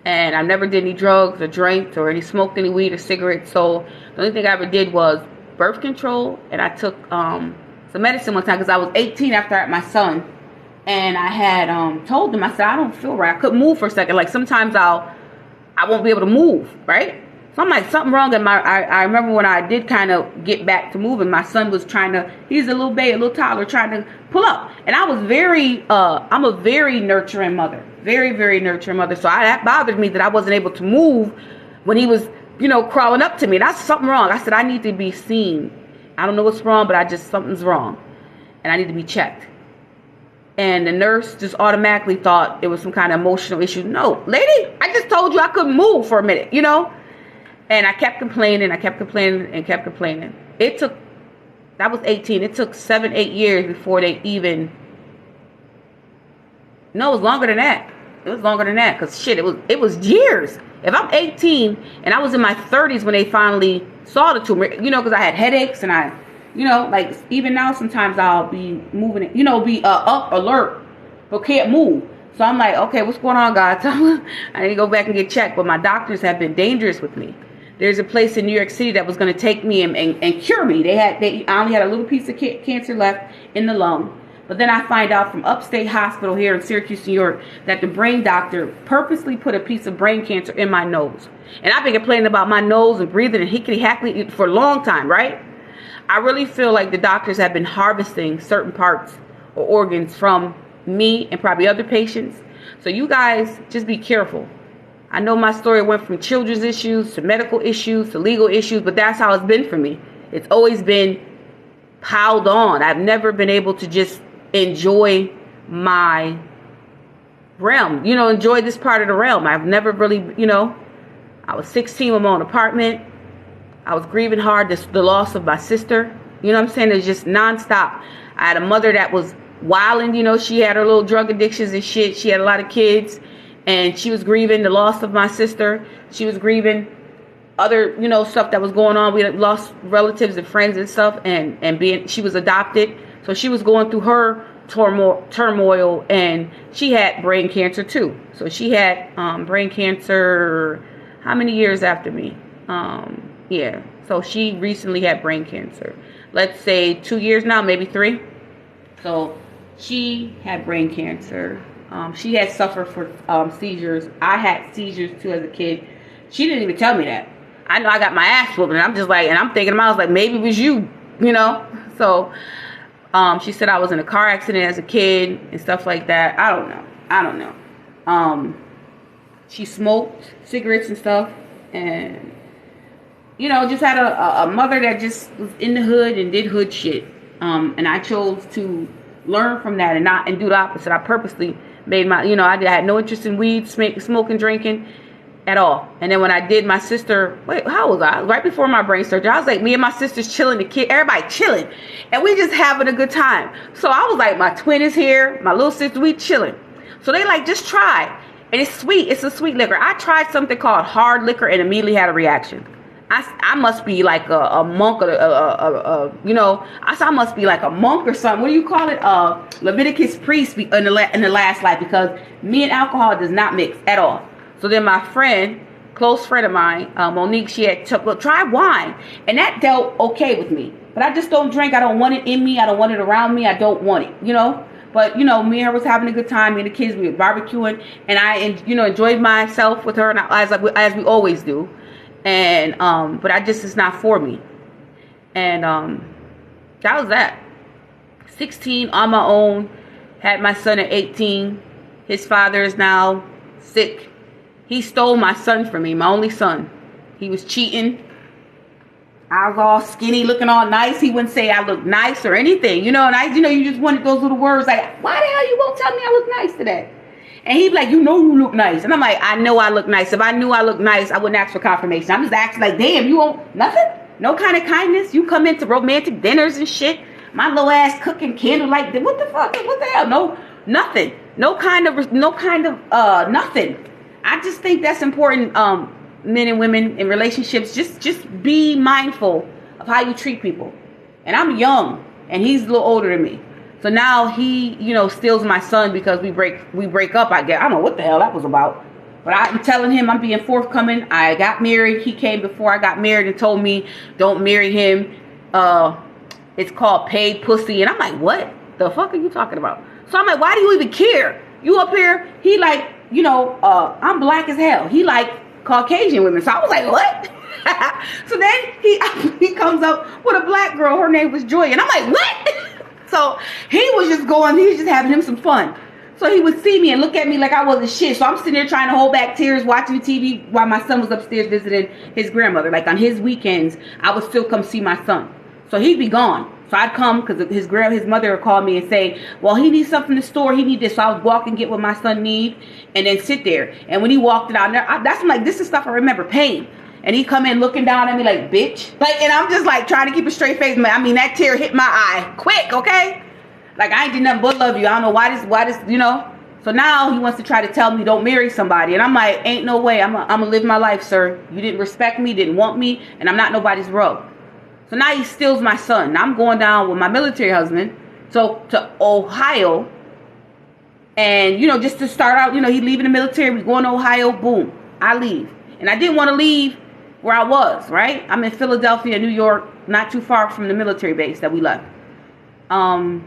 And I never did any drugs or drank or smoked any weed or cigarettes. So the only thing I ever did was birth control. And I took some medicine one time because I was 18 after I had my son. And I had told them, I said, I don't feel right. I couldn't move for a second. Like sometimes I won't be able to move, right? So I'm like, something wrong. And I remember when I did kind of get back to moving, my son was he's a little baby, a little toddler, trying to pull up. And I was I'm a very nurturing mother. Very, very nurturing mother. So that bothered me that I wasn't able to move when he was, crawling up to me. That's something wrong. I said, I need to be seen. I don't know what's wrong, but something's wrong. And I need to be checked. And the nurse just automatically thought it was some kind of emotional issue. No, lady, I just told you I couldn't move for a minute, And I kept complaining. That was 18. It took 7-8 years before they even... No, it was longer than that. Because shit, it was years. If I'm 18 and I was in my 30s when they finally saw the tumor, because I had headaches and I, like even now sometimes I'll be moving, be up, alert, but can't move. So I'm like, okay, what's going on, God? I need to go back and get checked. But my doctors have been dangerous with me. There's a place in New York City that was going to take me and cure me. I only had a little piece of cancer left in the lung. But then I find out from Upstate Hospital here in Syracuse, New York, that the brain doctor purposely put a piece of brain cancer in my nose. And I've been complaining about my nose and breathing and hickety-hackety for a long time, right? I really feel like the doctors have been harvesting certain parts or organs from me and probably other patients. So you guys, just be careful. I know my story went from children's issues to medical issues to legal issues, but that's how it's been for me. It's always been piled on. I've never been able to just enjoy my realm, enjoy this part of the realm. I've never really, I was 16 with my own apartment. I was grieving hard the loss of my sister. You know what I'm saying? It's just nonstop. I had a mother that was wilding, she had her little drug addictions and shit. She had a lot of kids and she was grieving the loss of my sister. She was grieving other, stuff that was going on. We had lost relatives and friends and stuff she was adopted. So she was going through her turmoil, and she had brain cancer too. So she had brain cancer, how many years after me? Yeah. So she recently had brain cancer. Let's say 2 years now, maybe 3. So she had brain cancer. She had suffered for seizures. I had seizures too as a kid. She didn't even tell me that. I know I got my ass whooped, and I'm just like, and I'm thinking to myself, like, maybe it was you, So... she said I was in a car accident as a kid and stuff like that. I don't know. She smoked cigarettes and stuff, and just had a mother that just was in the hood and did hood shit. And I chose to learn from that and do the opposite. I purposely made I had no interest in weed, smoking, drinking at all. And then when I did my sister, how was I? Right before my brain surgery, I was like, me and my sisters chilling, the kid, everybody chilling, and we just having a good time. So I was like, my twin is here, my little sister, we chilling. So they like, just try, and it's sweet. It's a sweet liquor. I tried something called hard liquor and immediately had a reaction. I must be like a monk or I must be like a monk or something. What do you call it? Leviticus priest in the last life, because me and alcohol does not mix at all. So then my close friend of mine, Monique, she had try wine. And that dealt okay with me. But I just don't drink. I don't want it in me. I don't want it around me. I don't want it, But, me and her was having a good time. Me and the kids, we were barbecuing. And I, enjoyed myself with her, and as we always do. And, but it's not for me. And that was that. 16 on my own. Had my son at 18. His father is now sick. He stole my son from me, my only son. He was cheating. I was all skinny, looking all nice. He wouldn't say I look nice or anything, And you just wanted those little words like, why the hell you won't tell me I look nice today? And he'd be like, you look nice. And I'm like, I know I look nice. If I knew I looked nice, I wouldn't ask for confirmation. I'm just asking like, damn, you won't, nothing? No kind of kindness? You come into romantic dinners and shit. My little ass cooking candlelight. What the fuck? What the hell? No, nothing. No kind of nothing. I just think that's important, men and women in relationships. Just be mindful of how you treat people. And I'm young, and he's a little older than me. So now he, steals my son because we break up, I guess. I don't know what the hell that was about. But I'm telling him I'm being forthcoming. I got married. He came before I got married and told me don't marry him. It's called paid pussy. And I'm like, what the fuck are you talking about? So I'm like, why do you even care? You up here, he like, I'm black as hell. He like Caucasian women. So I was like, what? So then he comes up with a black girl. Her name was Joy. And I'm like, what? So he was just having him some fun. So he would see me and look at me like I wasn't shit. So I'm sitting there trying to hold back tears, watching TV while my son was upstairs visiting his grandmother. Like on his weekends, I would still come see my son. So he'd be gone. So I'd come because his mother would call me and say, well, he needs something in the store. He needs this. So I would walk and get what my son needs and then sit there. And when he walked it out there, that's like, this is stuff I remember paying. And he come in looking down at me like, bitch. Like, and I'm just like trying to keep a straight face. I mean, that tear hit my eye quick, okay? Like, I ain't did nothing but love you. I don't know why this, So now he wants to try to tell me don't marry somebody. And I'm like, ain't no way. I'm going to live my life, sir. You didn't respect me, didn't want me, and I'm not nobody's rug. So now he steals my son. Now I'm going down with my military husband to Ohio. And, just to start out, he leaving the military. We going to Ohio. Boom. I leave. And I didn't want to leave where I was, right? I'm in Philadelphia, New York, not too far from the military base that we left. And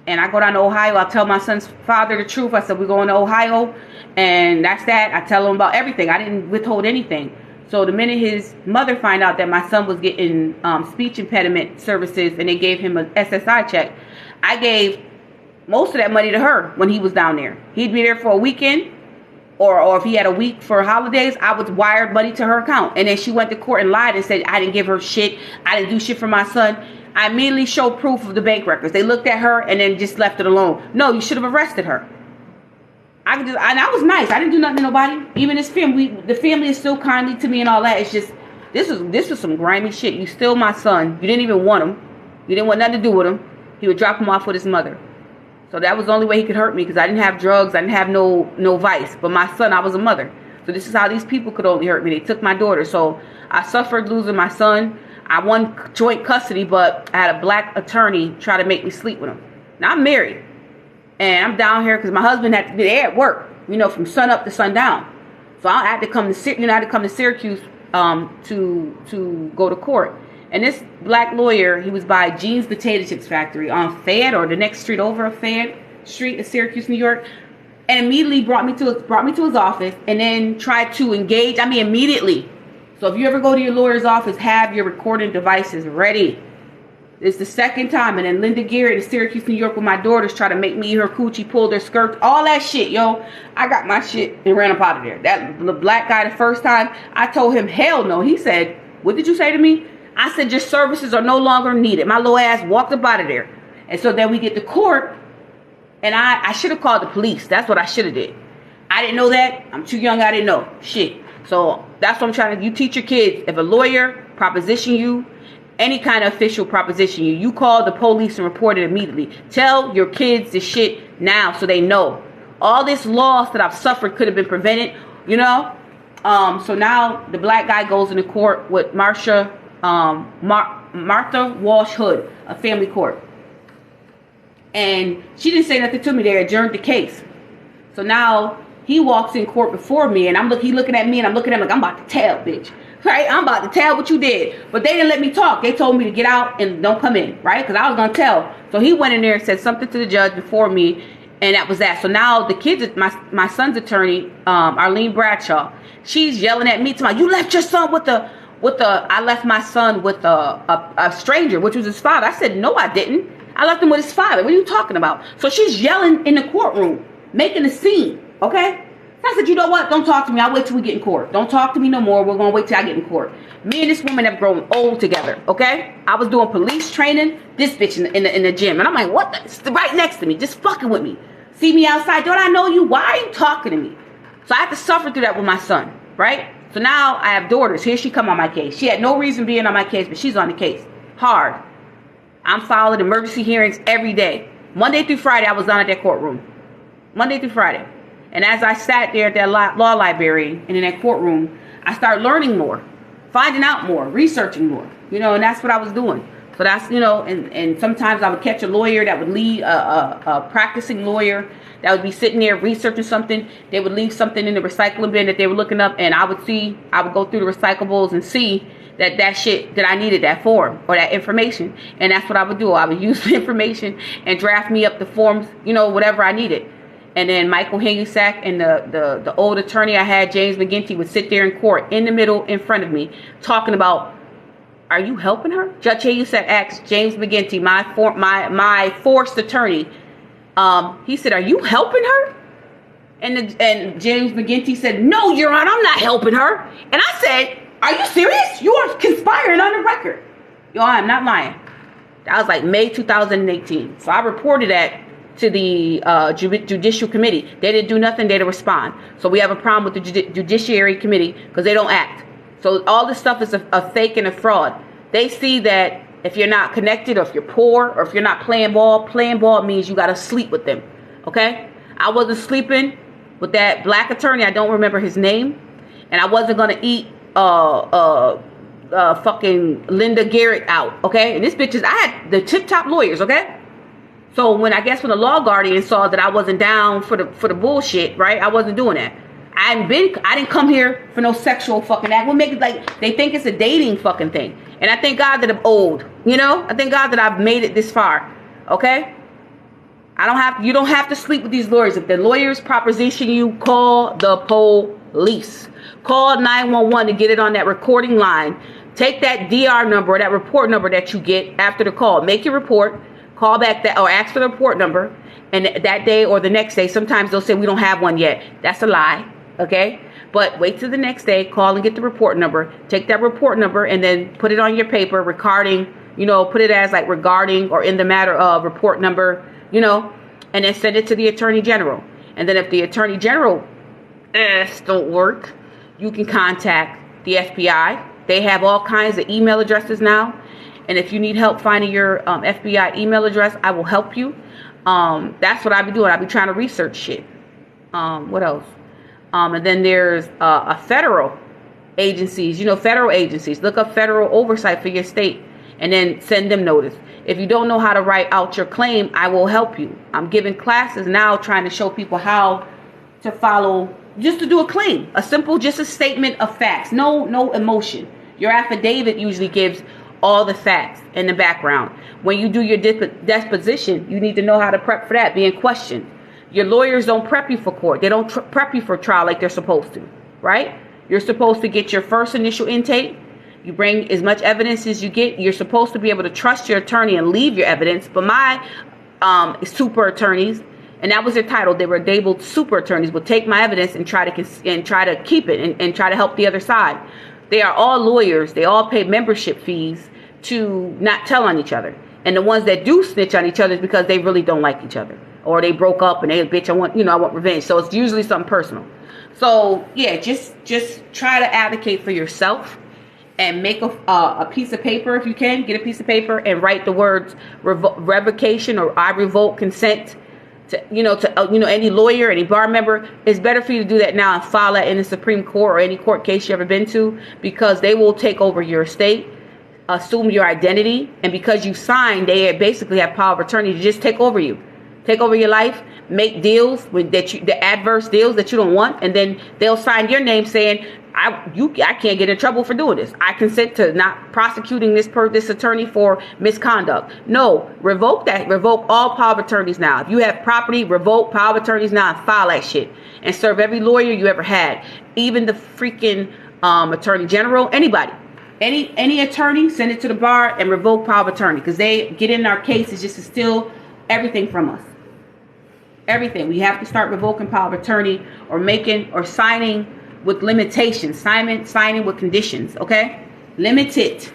I go down to Ohio. I tell my son's father the truth. I said, we're going to Ohio. And that's that. I tell him about everything. I didn't withhold anything. So the minute his mother find out that my son was getting speech impediment services and they gave him an SSI check, I gave most of that money to her when he was down there. He'd be there for a weekend. Or if he had a week for holidays, I would wire money to her account. And then she went to court and lied and said, I didn't give her shit. I didn't do shit for my son. I immediately showed proof of the bank records. They looked at her and then just left it alone. No, you should have arrested her. And I was nice. I didn't do nothing to nobody. Even his family, the family is still kindly to me and all that. It's just, this was some grimy shit. You steal my son. You didn't even want him. You didn't want nothing to do with him. He would drop him off with his mother. So that was the only way he could hurt me because I didn't have drugs. I didn't have no vice. But my son, I was a mother. So this is how these people could only hurt me. They took my daughter. So I suffered losing my son. I won joint custody, but I had a black attorney try to make me sleep with him. Now I'm married. And I'm down here because my husband had to be there at work, from sun up to sundown. So I had to come to Syracuse to go to court. And this black lawyer, he was by Gene's Potato Chips Factory on Fayette or the next street over of Fayette Street in Syracuse, New York. And immediately brought me to his office and then tried to engage. I mean, immediately. So if you ever go to your lawyer's office, have your recording devices ready. It's the second time. And then Linda Garrett in Syracuse, New York with my daughters try to make me eat her coochie, pulled their skirts, all that shit, yo. I got my shit and ran up out of there. The black guy the first time, I told him, hell no. He said, what did you say to me? I said, your services are no longer needed. My little ass walked up out of there. And so then we get to court. And I should have called the police. That's what I should have did. I didn't know that. I'm too young. I didn't know. Shit. So that's what I'm trying to. You teach your kids. If a lawyer proposition you, any kind of official proposition you call the police and report it immediately. Tell your kids this shit now so they know. All this loss that I've suffered could have been prevented, So now the black guy goes into court with Martha Walsh Hood, a family court. And she didn't say nothing to me. They adjourned the case. So now he walks in court before me, and he looking at me, and I'm looking at him like, I'm about to tell, bitch. Right? I'm about to tell what you did. But they didn't let me talk. They told me to get out and don't come in, right? Because I was going to tell. So he went in there and said something to the judge before me, and that was that. So now the kids, my son's attorney, Arlene Bradshaw, she's yelling at me, you left your son I left my son with a stranger, which was his father. I said, no, I didn't. I left him with his father. What are you talking about? So she's yelling in the courtroom, making a scene, okay? I said, you know what? Don't talk to me. I'll wait till we get in court. Don't talk to me no more. We're going to wait till I get in court. Me and this woman have grown old together, okay? I was doing police training, this bitch in the gym. And I'm like, what? It's right next to me, just fucking with me. See me outside. Don't I know you? Why are you talking to me? So I had to suffer through that with my son, right? So now I have daughters. Here she come on my case. She had no reason being on my case, but she's on the case. Hard. I'm following emergency hearings every day. Monday through Friday, I was down at that courtroom. Monday through Friday. And as I sat there at that law library and in that courtroom, I started learning more, finding out more, researching more, and that's what I was doing. So that's, and sometimes I would catch a lawyer that would leave, a practicing lawyer that would be sitting there researching something. They would leave something in the recycling bin that they were looking up, and I would go through the recyclables and see that shit, that I needed that form or that information. And that's what I would do. I would use the information and draft me up the forms, whatever I needed. And then Michael Higginsack and the old attorney I had, James McGinty, would sit there in court in the middle in front of me talking about, are you helping her? Judge Higginsack asked James McGinty, my forced attorney, he said, are you helping her? And James McGinty said, no, Your Honor, I'm not helping her. And I said, are you serious? You are conspiring on the record. Yo, I'm not lying. That was like May 2018. So I reported that to the Judicial Committee. They didn't do nothing. They didn't respond. So we have a problem with the Judiciary Committee because they don't act. So all this stuff is a fake and a fraud. They see that if you're not connected, or if you're poor, or if you're not playing ball means you got to sleep with them. Okay? I wasn't sleeping with that black attorney. I don't remember his name. And I wasn't going to eat fucking Linda Garrett out. Okay? And this bitch I had the tip top lawyers. Okay? So when the Law Guardian saw that I wasn't down for the bullshit, right? I wasn't doing that. I didn't come here for no sexual fucking act. We'll make it like they think it's a dating fucking thing. And I thank God that I'm old. I thank God that I've made it this far. Okay? You don't have to sleep with these lawyers. If the lawyers proposition you, call the police. Call 911 to get it on that recording line. Take that DR number or that report number that you get after the call. Make your report. Call back or ask for the report number. And that day or the next day, sometimes they'll say we don't have one yet. That's a lie. Okay? But wait till the next day, call and get the report number. Take that report number and then put it on your paper regarding, put it as like regarding or in the matter of report number, and then send it to the Attorney General. And then if the Attorney General don't work, you can contact the FBI. They have all kinds of email addresses now. And if you need help finding your FBI email address, I will help you. That's what I be doing. I be trying to research shit. What else? And then there's federal agencies. Federal agencies. Look up federal oversight for your state and then send them notice. If you don't know how to write out your claim, I will help you. I'm giving classes now trying to show people how to follow, just to do a claim. Just a statement of facts. No emotion. Your affidavit usually gives all the facts in the background. When you do your deposition, you need to know how to prep for that, being questioned. Your lawyers don't prep you for court. They don't prep you for trial like they're supposed to, right? You're supposed to get your first initial intake. You bring as much evidence as you get. You're supposed to be able to trust your attorney and leave your evidence. But my super attorneys, and that was their title, they were labeled super attorneys, would take my evidence and try to keep it and try to help the other side. They are all lawyers. They all pay membership fees to not tell on each other. And the ones that do snitch on each other is because they really don't like each other. Or they broke up and they, bitch, I want revenge. So it's usually something personal. So yeah, just try to advocate for yourself and make a piece of paper if you can. Get a piece of paper and write the words revocation or I revoke consent to any lawyer, any bar member. It's better for you to do that now and file that in the Supreme Court or any court case you ever been to, because they will take over your estate, assume your identity, and because you signed, they basically have power of attorney to just take over you. Take over your life, make deals the adverse deals that you don't want, and then they'll sign your name saying, I can't get in trouble for doing this. I consent to not prosecuting this attorney for misconduct. No, revoke that. Revoke all power of attorneys now. If you have property, revoke power of attorneys now and file that shit. And serve every lawyer you ever had. Even the freaking Attorney General, anybody. Any attorney, send it to the bar and revoke power of attorney, because they get in our cases just to steal everything from us. Everything. We have to start revoking power of attorney or signing with limitations, signing with conditions, okay? Limited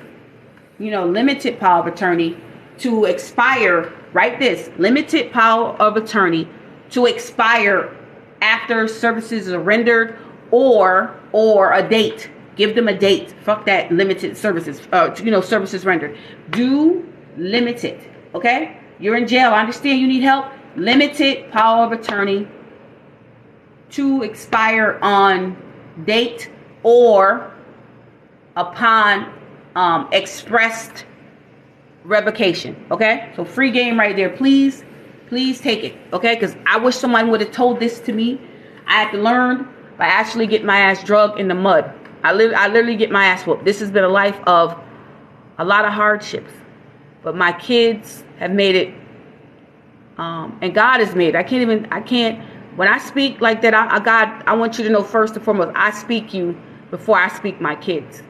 power of attorney to expire. Write this: limited power of attorney to expire after services are rendered or a date. Give them a date. Fuck that limited services, services rendered. Do limited, okay? You're in jail. I understand you need help. Limited power of attorney to expire on date or upon expressed revocation. Okay, so free game right there. Please take it. Okay, because I wish someone would have told this to me. I had to learn by actually getting my ass drugged in the mud. I literally get my ass whooped. This has been a life of a lot of hardships, but my kids have made it, and God has made it. I can't, when I speak like that, God, I want you to know first and foremost, I speak you before I speak my kids.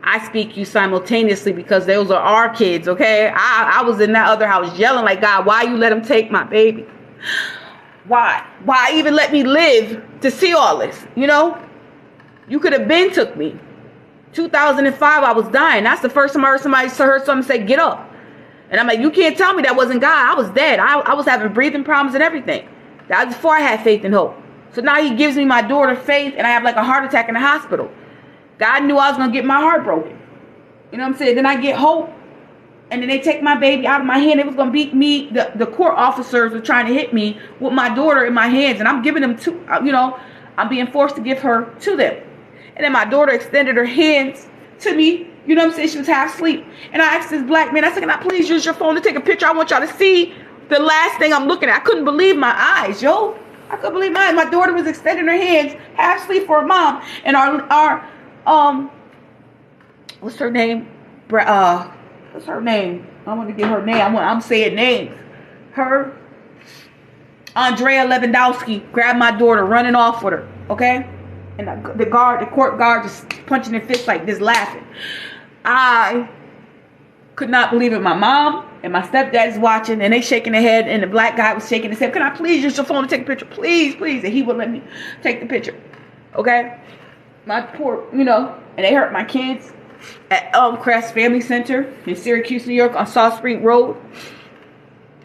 I speak you simultaneously because those are our kids, okay? I was in that other house yelling like, God, why you let him take my baby? Why even let me live to see all this, you know? You could have been took me. 2005, I was dying. That's the first time I heard somebody say, get up. And I'm like, you can't tell me that wasn't God. I was dead. I was having breathing problems and everything. That was before I had faith and hope. So now he gives me my daughter faith, and I have like a heart attack in the hospital. God knew I was going to get my heart broken. You know what I'm saying? Then I get hope, and then they take my baby out of my hand. They was going to beat me. The court officers were trying to hit me with my daughter in my hands, and I'm giving them to, you know, I'm being forced to give her to them. And then my daughter extended her hands to me. You know what I'm saying? She was half asleep. And I asked this black man, I said, can I please use your phone to take a picture? I want y'all to see the last thing I'm looking at. I couldn't believe my eyes, yo. I couldn't believe my eyes. My daughter was extending her hands, half asleep for her mom. And our what's her name? What's her name? I want to get her name. I'm saying names. Her, Andrea Lewandowski, grabbed my daughter, running off with her. Okay? And the court guard just punching their fist like this, laughing. I could not believe it. My mom and my stepdad is watching, and they shaking their head, and the black guy was shaking his head. Can I please use your phone to take a picture? Please, please. And he would let me take the picture. Okay? My poor, you know, and they hurt my kids at Crest Family Center in Syracuse, New York on South Street Road.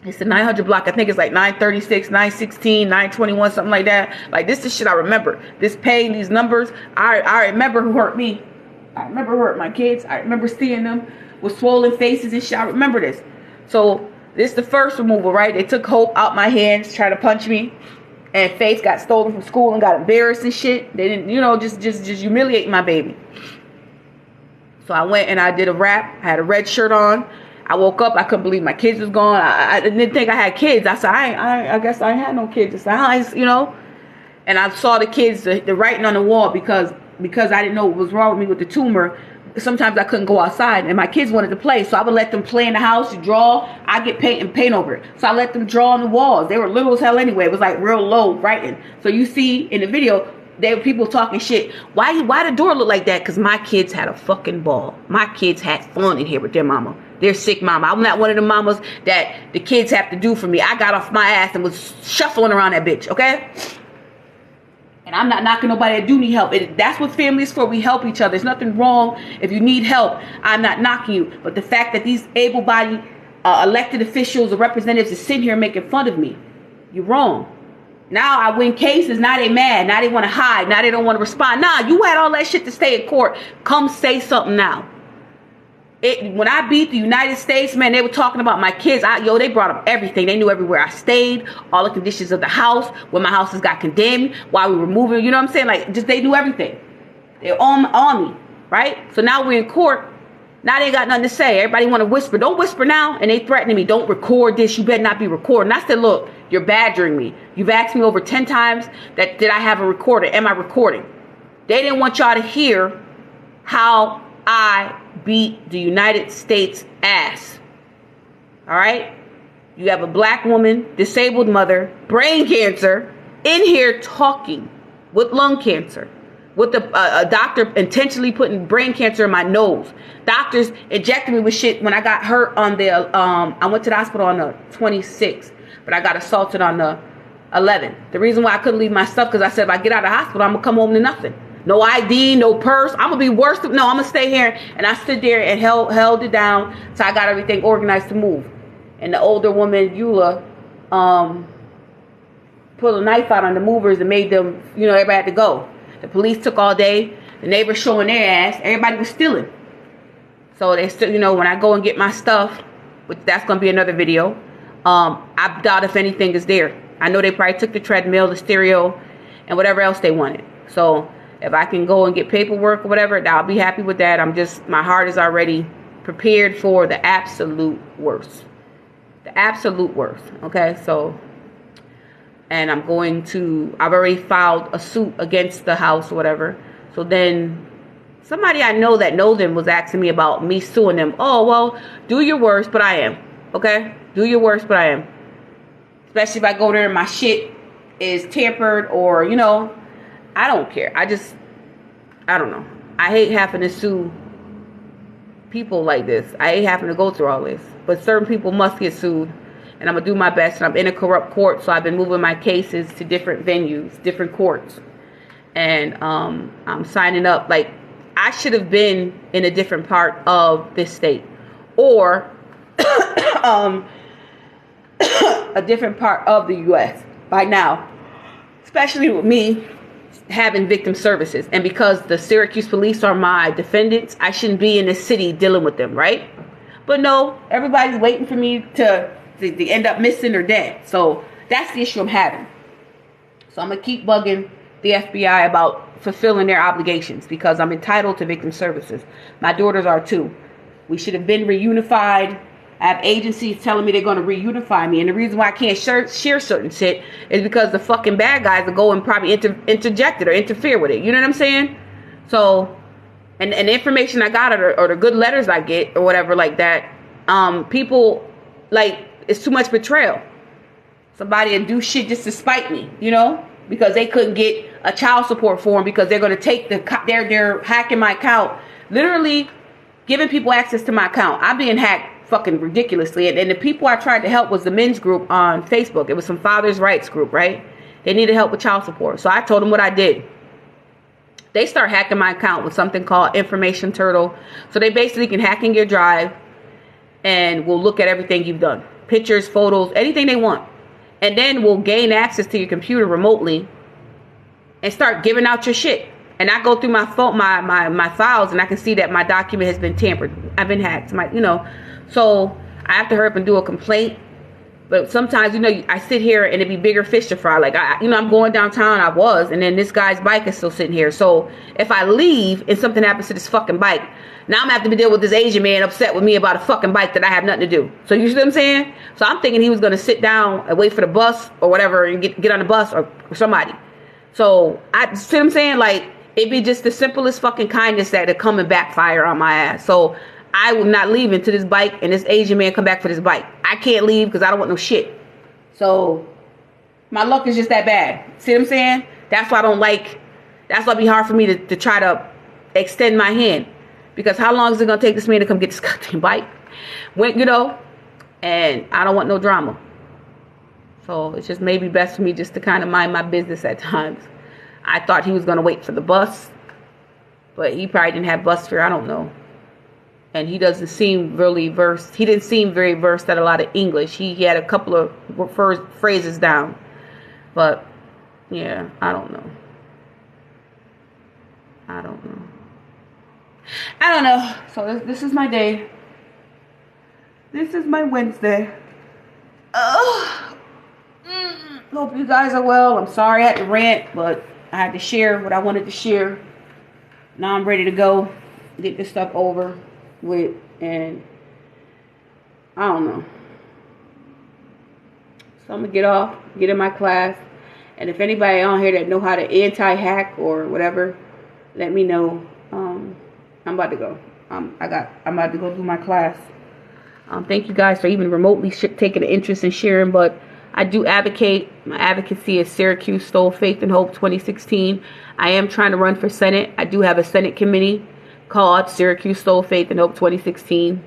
It's the 900 block. I think it's like 936, 916, 921, something like that. Like, this is shit I remember. This pain, these numbers. I remember who hurt me. I remember who hurt my kids. I remember seeing them with swollen faces and shit. I remember this. So, this is the first removal, right? They took hope out my hands, tried to punch me. And Faith got stolen from school and got embarrassed and shit. They didn't, you know, just humiliate my baby. So I went and I did a rap. I had a red shirt on. I woke up. I couldn't believe my kids was gone. I didn't think I had kids. I said, I guess I had no kids. I said, you know. And I saw the kids, the writing on the wall because I didn't know what was wrong with me with the tumor. Sometimes I couldn't go outside, and my kids wanted to play, so I would let them play in the house, draw. I get paint over it. So I let them draw on the walls. They were little as hell anyway. It was like real low writing. So you see in the video, there were people talking shit. Why the door look like that? Because my kids had a fucking ball. My kids had fun in here with their mama. Their sick mama. I'm not one of the mamas that the kids have to do for me. I got off my ass and was shuffling around that bitch, okay? And I'm not knocking nobody that do need help. That's what family is for. We help each other. There's nothing wrong if you need help. I'm not knocking you. But the fact that these able-bodied elected officials or representatives are sitting here making fun of me, you're wrong. Now I win cases. Now they mad. Now they want to hide. Now they don't want to respond. Nah, you had all that shit to stay in court. Come say something now. When I beat the United States, man, they were talking about my kids. They brought up everything. They knew everywhere I stayed, all the conditions of the house, when my houses got condemned, why we were moving. You know what I'm saying? Like, just they knew everything. They're on me, right? So now we're in court. Now they got nothing to say. Everybody want to whisper. Don't whisper now. And they threatening me. Don't record this. You better not be recording. I said, look, you're badgering me. You've asked me over 10 times that did I have a recorder? Am I recording? They didn't want y'all to hear how I beat the United States ass. All right? You have a black woman, disabled mother, brain cancer, in here talking with lung cancer. With a doctor intentionally putting brain cancer in my nose. Doctors injected me with shit when I got hurt on the, I went to the hospital on the 26th, but I got assaulted on the 11th. The reason why I couldn't leave my stuff, because I said if I get out of the hospital, I'm going to come home to nothing. No ID, no purse. I'm going to be worse. No, I'm going to stay here. And I stood there and held it down so I got everything organized to move. And the older woman, Eula, pulled a knife out on the movers and made them, everybody had to go. The police took all day. The neighbors showing their ass. Everybody was stealing. So they still, when I go and get my stuff, which that's going to be another video, I doubt if anything is there. I know they probably took the treadmill, the stereo, and whatever else they wanted. So if I can go and get paperwork or whatever, I'll be happy with that. My heart is already prepared for the absolute worst. The absolute worst. Okay, so, and I've already filed a suit against the house or whatever. So then somebody I know that know them was asking me about me suing them. Oh, well, do your worst, but I am. Okay? Do your worst, but I am. Especially if I go there and my shit is tampered or, you know, I don't care. I don't know. I hate having to sue people like this. I hate having to go through all this. But certain people must get sued. And I'm going to do my best. And I'm in a corrupt court, so I've been moving my cases to different venues, different courts. And I'm signing up. Like, I should have been in a different part of this state. Or a different part of the U.S. by now. Especially with me having victim services. And because the Syracuse police are my defendants, I shouldn't be in the city dealing with them, right? But no, everybody's waiting for me to end up missing or dead. So that's the issue I'm having. So I'm going to keep bugging the FBI about fulfilling their obligations because I'm entitled to victim services. My daughters are too. We should have been reunified. I have agencies telling me they're going to reunify me. And the reason why I can't share certain shit is because the fucking bad guys will go and probably interject it or interfere with it. You know what I'm saying? So, and the information I got or the good letters I get or whatever like that, people, like, it's too much betrayal. Somebody will do shit just to spite me, you know? Because they couldn't get a child support form because they're going to take they're hacking my account. Literally giving people access to my account. I'm being hacked fucking ridiculously. And the people I tried to help was the men's group on Facebook. It was some father's rights group, right? They needed help with child support. So I told them what I did. They start hacking my account with something called Information Turtle. So they basically can hack in your drive and will look at everything you've done. Pictures, photos, anything they want. And then we'll gain access to your computer remotely and start giving out your shit. And I go through my phone, my files, and I can see that my document has been tampered. I've been hacked. So I have to hurry up and do a complaint. But sometimes, I sit here and it'd be bigger fish to fry. Like, I'm going downtown. I was. And then this guy's bike is still sitting here. So if I leave and something happens to this fucking bike, now I'm going to have to deal with this Asian man upset with me about a fucking bike that I have nothing to do. So you see what I'm saying? So I'm thinking he was going to sit down and wait for the bus or whatever and get on the bus or somebody. So I see what I'm saying? Like, it'd be just the simplest fucking kindness that would come and backfire on my ass. So I will not leave until this bike and this Asian man come back for this bike. I can't leave because I don't want no shit. So my luck is just that bad. See what I'm saying? That's why it'd be hard for me to try to extend my hand. Because how long is it going to take this man to come get this goddamn bike? And I don't want no drama. So it's just maybe best for me just to kind of mind my business at times. I thought he was going to wait for the bus. But he probably didn't have bus fare. I don't know. And he doesn't seem really versed. He didn't seem very versed at a lot of English. He had a couple of phrases down. But, yeah, I don't know. So this is my day. This is my Wednesday. Hope you guys are well. I'm sorry I had to rant, but I had to share what I wanted to share. Now I'm ready to go. Get this stuff over with, and I don't know. So I'm gonna get off, get in my class, and if anybody on here that know how to anti-hack or whatever, let me know. I'm about to go. I'm about to go do my class. Thank you guys for even remotely taking an interest in sharing, but I do advocate. My advocacy is Syracuse Stole Faith and Hope 2016. I am trying to run for Senate. I do have a Senate committee called Syracuse Stole Faith and Hope 2016.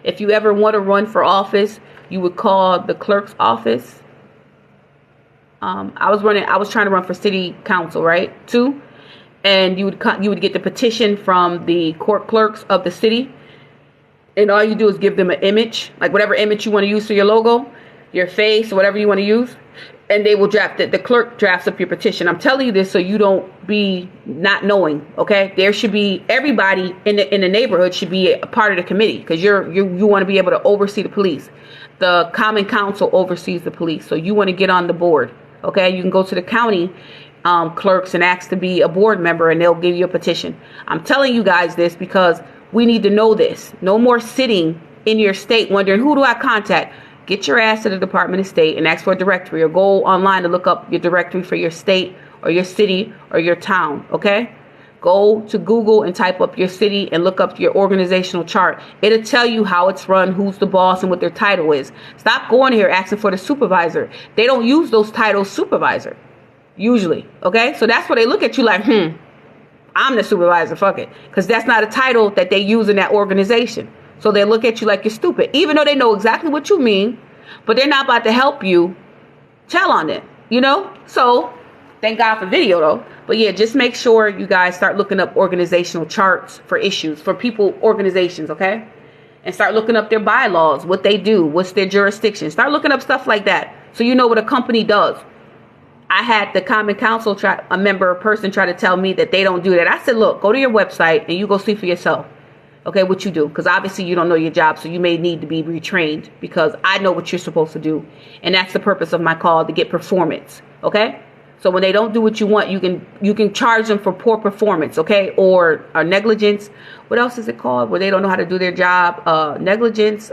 If you ever want to run for office, you would call the clerk's office. I was trying to run for city council, right? Too. And you would get the petition from the court clerks of the city. And all you do is give them an image, like whatever image you want to use for your logo, your face, or whatever you want to use. And they will draft it. The clerk drafts up your petition. I'm telling you this so you don't be not knowing, okay? There should be, everybody in the neighborhood should be a part of the committee, because you want to be able to oversee the police. The common council oversees the police, so you want to get on the board, okay? You can go to the county clerks and ask to be a board member, and they'll give you a petition. I'm telling you guys this because We need to know this. No more sitting in your state wondering, who do I contact? Get your ass to the Department of State and ask for a directory, or go online to look up your directory for your state or your city or your town, okay? Go to Google and type up your city and look up your organizational chart. It'll tell you how it's run, who's the boss, and what their title is. Stop going here asking for the supervisor. They don't use those titles, supervisor, usually, okay? So that's where they look at you like, I'm the supervisor, fuck it. Because that's not a title that they use in that organization. So they look at you like you're stupid, even though they know exactly what you mean, but they're not about to help you tell on it, you know? So thank God for video though. But yeah, just make sure you guys start looking up organizational charts for issues, for people, organizations, okay? And start looking up their bylaws, what they do, what's their jurisdiction. Start looking up stuff like that so you know what a company does. I had the Common Council person try to tell me that they don't do that. I said, look, go to your website and you go see for yourself, okay, what you do. Because obviously you don't know your job, so you may need to be retrained, because I know what you're supposed to do. And that's the purpose of my call, to get performance, okay? So when they don't do what you want, you can charge them for poor performance, okay? Or negligence. What else is it called? Where they don't know how to do their job. Negligence,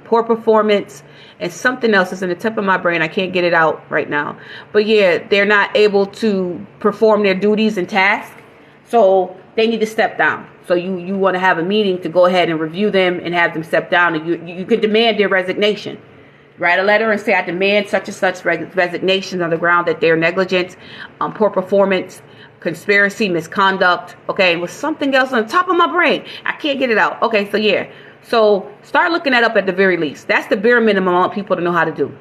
poor performance, and something else is in the tip of my brain. I can't get it out right now. But yeah, they're not able to perform their duties and tasks. So they need to step down. So you want to have a meeting to go ahead and review them and have them step down. And you could demand their resignation. Write a letter and say, I demand such and such resignations on the ground that they're negligent, poor performance, conspiracy, misconduct. Okay, with something else on the top of my brain. I can't get it out. Okay, so yeah. So start looking that up at the very least. That's the bare minimum I want people to know how to do.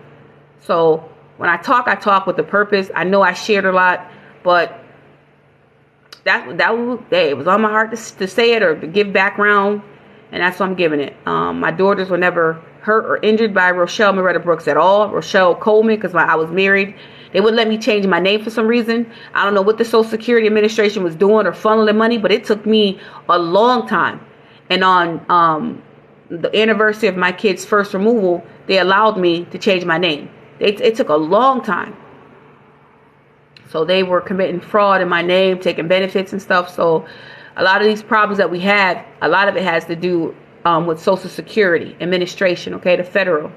So when I talk with a purpose. I know I shared a lot, but it was on my heart to say it or to give background, and that's why I'm giving it. My daughters were never hurt or injured by Rochelle Moretta Brooks at all. Rochelle Coleman, because I was married. They wouldn't let me change my name for some reason. I don't know what the Social Security Administration was doing or funneling money, but it took me a long time. And on the anniversary of my kid's first removal, they allowed me to change my name. It took a long time. So they were committing fraud in my name, taking benefits and stuff. So a lot of these problems that we have, a lot of it has to do with Social Security Administration, okay, the federal.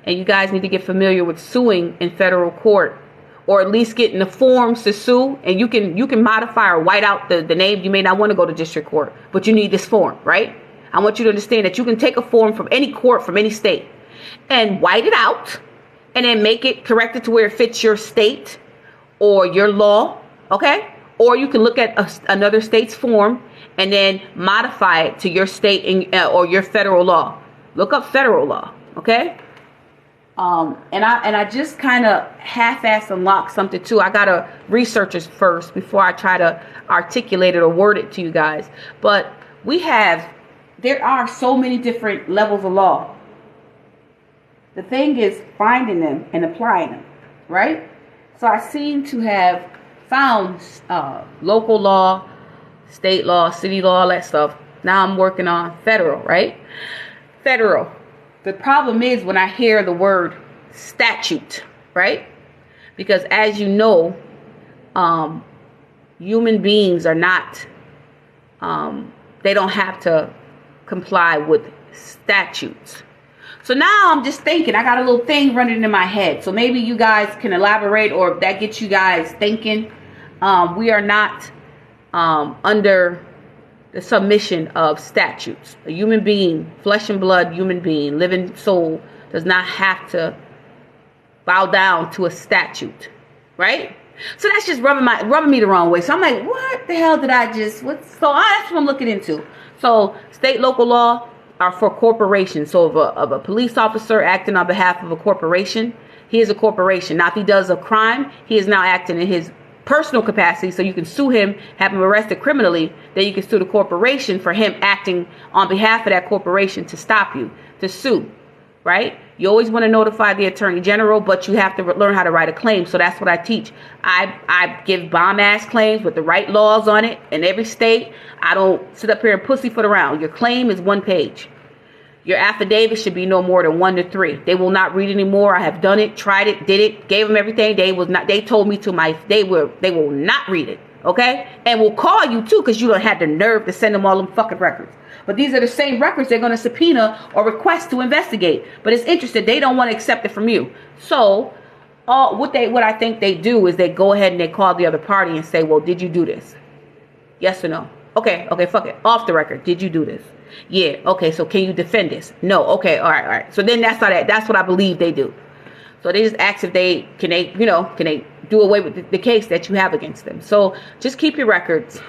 And you guys need to get familiar with suing in federal court, or at least getting the forms to sue. And you can modify or white out the name. You may not want to go to district court, but you need this form, right? I want you to understand that you can take a form from any court, from any state, and white it out, and then make it, correct it to where it fits your state or your law, okay? Or you can look at another state's form and then modify it to your state or your federal law. Look up federal law, okay? And I just kind of half-assed unlock something too. I gotta research it first before I try to articulate it or word it to you guys. But there are so many different levels of law. The thing is finding them and applying them, right? So I seem to have found local law, state law, city law, all that stuff. Now I'm working on federal, right? Federal. The problem is when I hear the word statute, right? Because as you know, human beings are not, they don't have to comply with statutes. So now I'm just thinking, I got a little thing running in my head. So maybe you guys can elaborate, or if that gets you guys thinking. We are not under the submission of statutes. A human being, flesh and blood human being, living soul, does not have to bow down to a statute, right? So that's just rubbing me the wrong way. So I'm like, what the hell did I just, so that's what I'm looking into. So state, local law are for corporations. So if a police officer acting on behalf of a corporation, he is a corporation. Now, if he does a crime, he is now acting in his personal capacity. So you can sue him, have him arrested criminally. Then you can sue the corporation for him acting on behalf of that corporation to stop you, to sue, right? You always want to notify the attorney general, but you have to learn how to write a claim. So that's what I teach. I give bomb-ass claims with the right laws on it in every state. I don't sit up here and pussyfoot around. Your claim is 1 page. Your affidavit should be no more than 1 to 3. They will not read anymore. I have done it, tried it, did it, gave them everything. They told me they will not read it. Okay? And will call you too, because you don't have the nerve to send them all them fucking records. But these are the same records they're going to subpoena or request to investigate. But it's interesting. They don't want to accept it from you. So what I think they do is they go ahead and they call the other party and say, well, did you do this? Yes or no? Okay, fuck it. Off the record. Did you do this? Yeah. Okay, so can you defend this? No. Okay, all right. So then that's what I believe they do. So they just ask if can they do away with the case that you have against them. So just keep your records.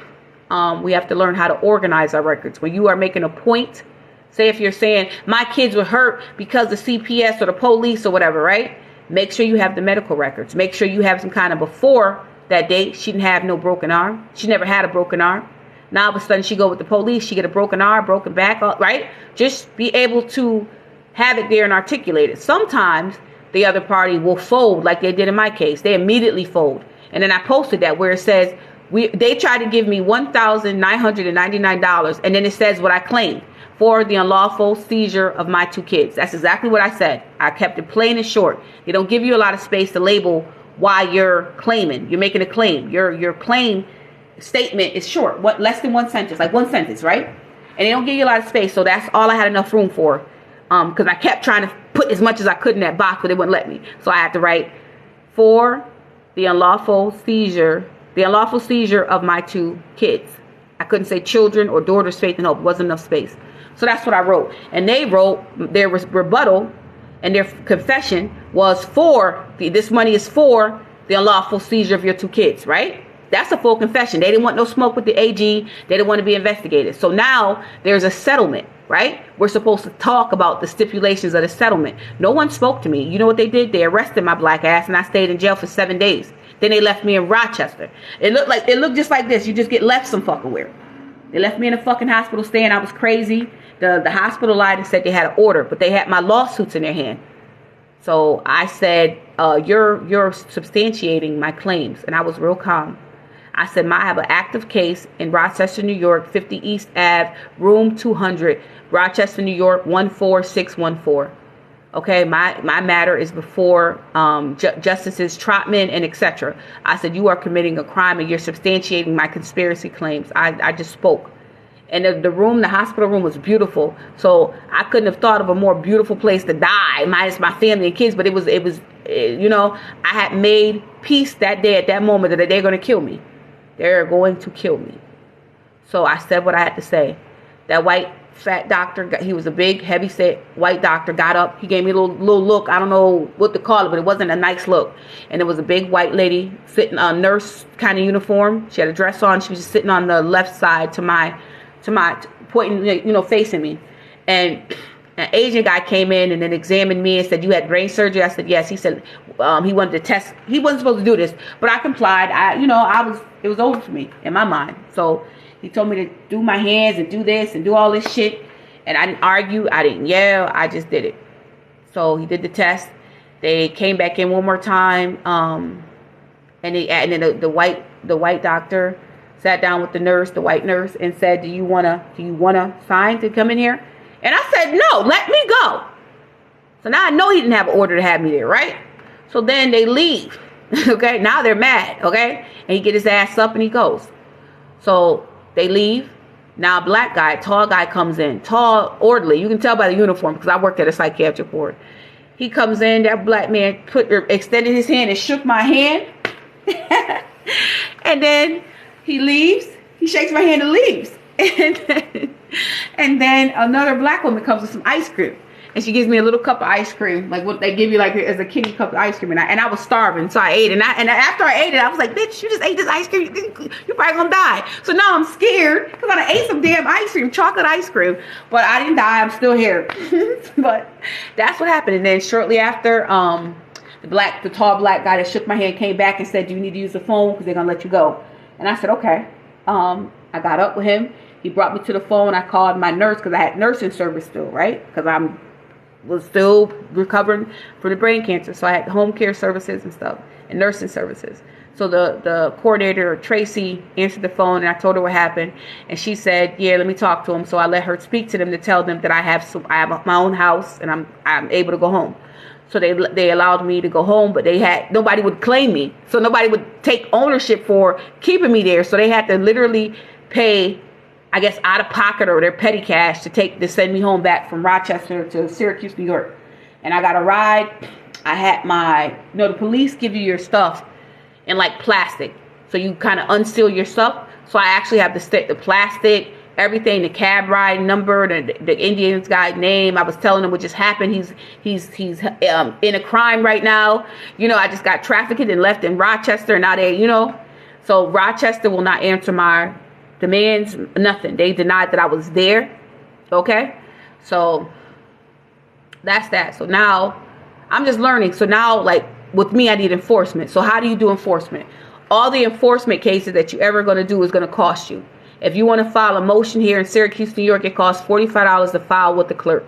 We have to learn how to organize our records. When you are making a point, say if you're saying my kids were hurt because the CPS or the police or whatever, right? Make sure you have the medical records. Make sure you have some kind of before that date. She didn't have no broken arm. She never had a broken arm. Now all of a sudden she go with the police. She get a broken arm, broken back, right? Just be able to have it there and articulate it. Sometimes the other party will fold like they did in my case. They immediately fold. And then I posted that where it says, they tried to give me $1,999, and then it says what I claimed for the unlawful seizure of my 2 kids. That's exactly what I said. I kept it plain and short. They don't give you a lot of space to label why you're claiming. You're making a claim. Your claim statement is short. Less than one sentence, like one sentence, right? And they don't give you a lot of space, so that's all I had enough room for. Because I kept trying to put as much as I could in that box, but they wouldn't let me. So I had to write for the unlawful seizure of my 2 kids. I couldn't say children or daughters, faith and hope. It wasn't enough space. So that's what I wrote. And they wrote their rebuttal and their confession was this money is for the unlawful seizure of your 2 kids, right? That's a full confession. They didn't want no smoke with the AG. They didn't want to be investigated. So now there's a settlement, right? We're supposed to talk about the stipulations of the settlement. No one spoke to me. You know what they did? They arrested my black ass and I stayed in jail for 7 days. Then they left me in Rochester. It looked just like this. You just get left some fucking where. They left me in a fucking hospital staying. I was crazy. The hospital lied and said they had an order, but they had my lawsuits in their hand. So I said, you're substantiating my claims. And I was real calm. I said, I have an active case in Rochester, New York, 50 East Ave, room 200, Rochester, New York, 14614. Okay, my matter is before Justices Trotman and etc. I said, you are committing a crime and you're substantiating my conspiracy claims. I just spoke. And the hospital room was beautiful. So I couldn't have thought of a more beautiful place to die, minus my family and kids. But it was, I had made peace that day at that moment that they're going to kill me. They're going to kill me. So I said what I had to say. That white fat doctor, he was a big, heavy-set white doctor, got up. He gave me a little look. I don't know what to call it, but it wasn't a nice look. And there was a big white lady sitting, a nurse kind of uniform. She had a dress on. She was just sitting on the left side to my pointing, facing me. And an Asian guy came in and then examined me and said, you had brain surgery? I said, yes. He said he wanted to test. He wasn't supposed to do this, but I complied. It was over for me in my mind. So he told me to do my hands and do this and do all this shit. And I didn't argue. I didn't yell. I just did it. So he did the test. They came back in one more time. And then the white doctor sat down with the white nurse, and said, do you wanna sign to come in here? And I said, no, let me go. So now I know he didn't have an order to have me there, right? So then they leave. Okay, now they're mad, okay? And he get his ass up and he goes. So they leave. Now a black guy, tall guy comes in, tall, orderly. You can tell by the uniform because I worked at a psychiatric ward. He comes in, that black man extended his hand and shook my hand. And then he leaves. He shakes my hand and leaves. And then another black woman comes with some ice cream. And she gives me a little cup of ice cream, like what they give you like as a kiddie cup of ice cream. And I was starving, so I ate it. And after I ate it, I was like, bitch, you just ate this ice cream. You're probably going to die. So now I'm scared because I ate some damn ice cream, chocolate ice cream. But I didn't die. I'm still here. But that's what happened. And then shortly after, the tall black guy that shook my hand came back and said, do you need to use the phone because they're going to let you go? And I said, okay. I got up with him. He brought me to the phone. I called my nurse because I had nursing service still, right? Because I was still recovering from the brain cancer. So I had home care services and stuff and nursing services. So the coordinator, Tracy, answered the phone and I told her what happened. And she said, yeah, let me talk to him. So I let her speak to them to tell them that I have my own house and I'm able to go home. So they allowed me to go home, but nobody would claim me. So nobody would take ownership for keeping me there. So they had to literally pay I guess, out of pocket or their petty cash to send me home back from Rochester to Syracuse, New York. And I got a ride. I had the police give you your stuff in like plastic. So you kind of unseal your stuff. So I actually have the plastic, everything, the cab ride number, the Indian guy's name. I was telling him what just happened. He's in a crime right now. I just got trafficked and left in Rochester, and now so Rochester will not answer my demands, nothing. They denied that I was there. Okay, so that's that. So now I'm just learning. So now, like with me, I need enforcement. So how do you do enforcement? All the enforcement cases that you ever going to do is going to cost you. If you want to file a motion here in Syracuse, New York, it costs $45 to file with the clerk.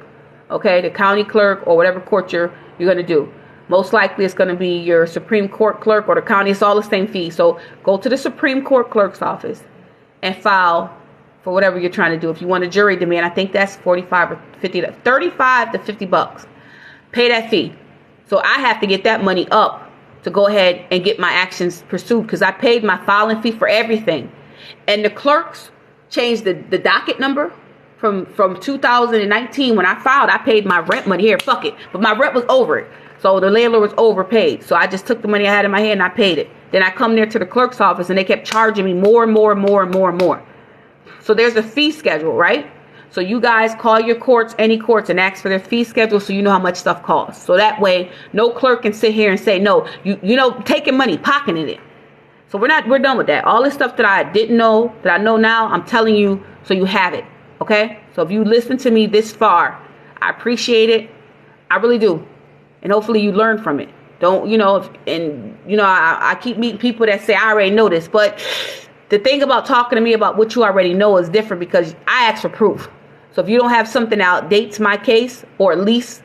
Okay, the county clerk or whatever court you're going to do. Most likely it's going to be your Supreme Court clerk or the county. It's all the same fee. So go to the Supreme Court clerk's office and file for whatever you're trying to do. If you want a jury demand, I think that's 45 or 50, 35 to 50 bucks. Pay that fee. So I have to get that money up to go ahead and get my actions pursued because I paid my filing fee for everything. And the clerks changed the docket number from 2019 when I filed. I paid my rent money here, fuck it. But my rent was over it. So the landlord was overpaid. So I just took the money I had in my hand and I paid it. Then I come there to the clerk's office and they kept charging me more and more and more and more and more. So there's a fee schedule, right? So you guys call your courts, any courts, and ask for their fee schedule so you know how much stuff costs. So that way, no clerk can sit here and say, no, taking money, pocketing it. So we're done with that. All this stuff that I didn't know, that I know now, I'm telling you so you have it. Okay? So if you listen to me this far, I appreciate it. I really do. And hopefully you learn from it. Don't, I keep meeting people that say, I already know this. But the thing about talking to me about what you already know is different because I ask for proof. So if you don't have something that outdates my case, or at least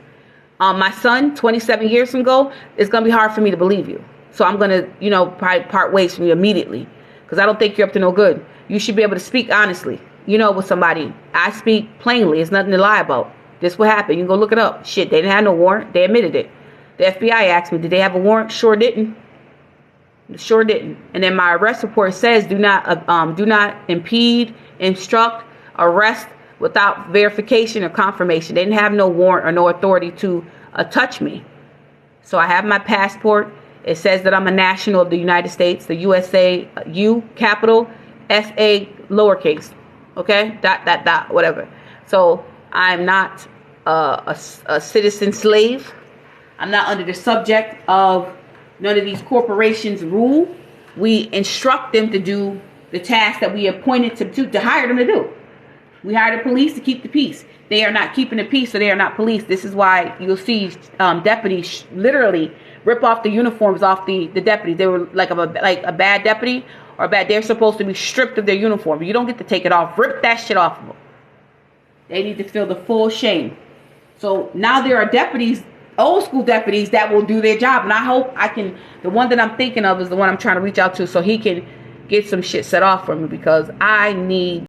my son 27 years ago, it's going to be hard for me to believe you. So I'm going to, probably part ways from you immediately because I don't think you're up to no good. You should be able to speak honestly, with somebody. I speak plainly. It's nothing to lie about. This what happened. You can go look it up. Shit, they didn't have no warrant. They admitted it. The FBI asked me, did they have a warrant? Sure didn't. Sure didn't. And then my arrest report says do not impede, instruct, arrest without verification or confirmation. They didn't have no warrant or no authority to touch me. So I have my passport. It says that I'm a national of the United States, the USA, U, capital, SA, lowercase. Okay? ... whatever. So I'm not a citizen slave. I'm not under the subject of none of these corporations' rule. We instruct them to do the task that we appointed to hire them to do. We hire the police to keep the peace. They are not keeping the peace, so they are not police. This is why you'll see deputies literally rip off the uniforms off the deputies. They were like a bad deputy or they're supposed to be stripped of their uniform. You don't get to take it off. Rip that shit off of them. They need to feel the full shame. So now there are deputies, old school deputies, that will do their job. And I hope the one that I'm thinking of is the one I'm trying to reach out to so he can get some shit set off for me because I need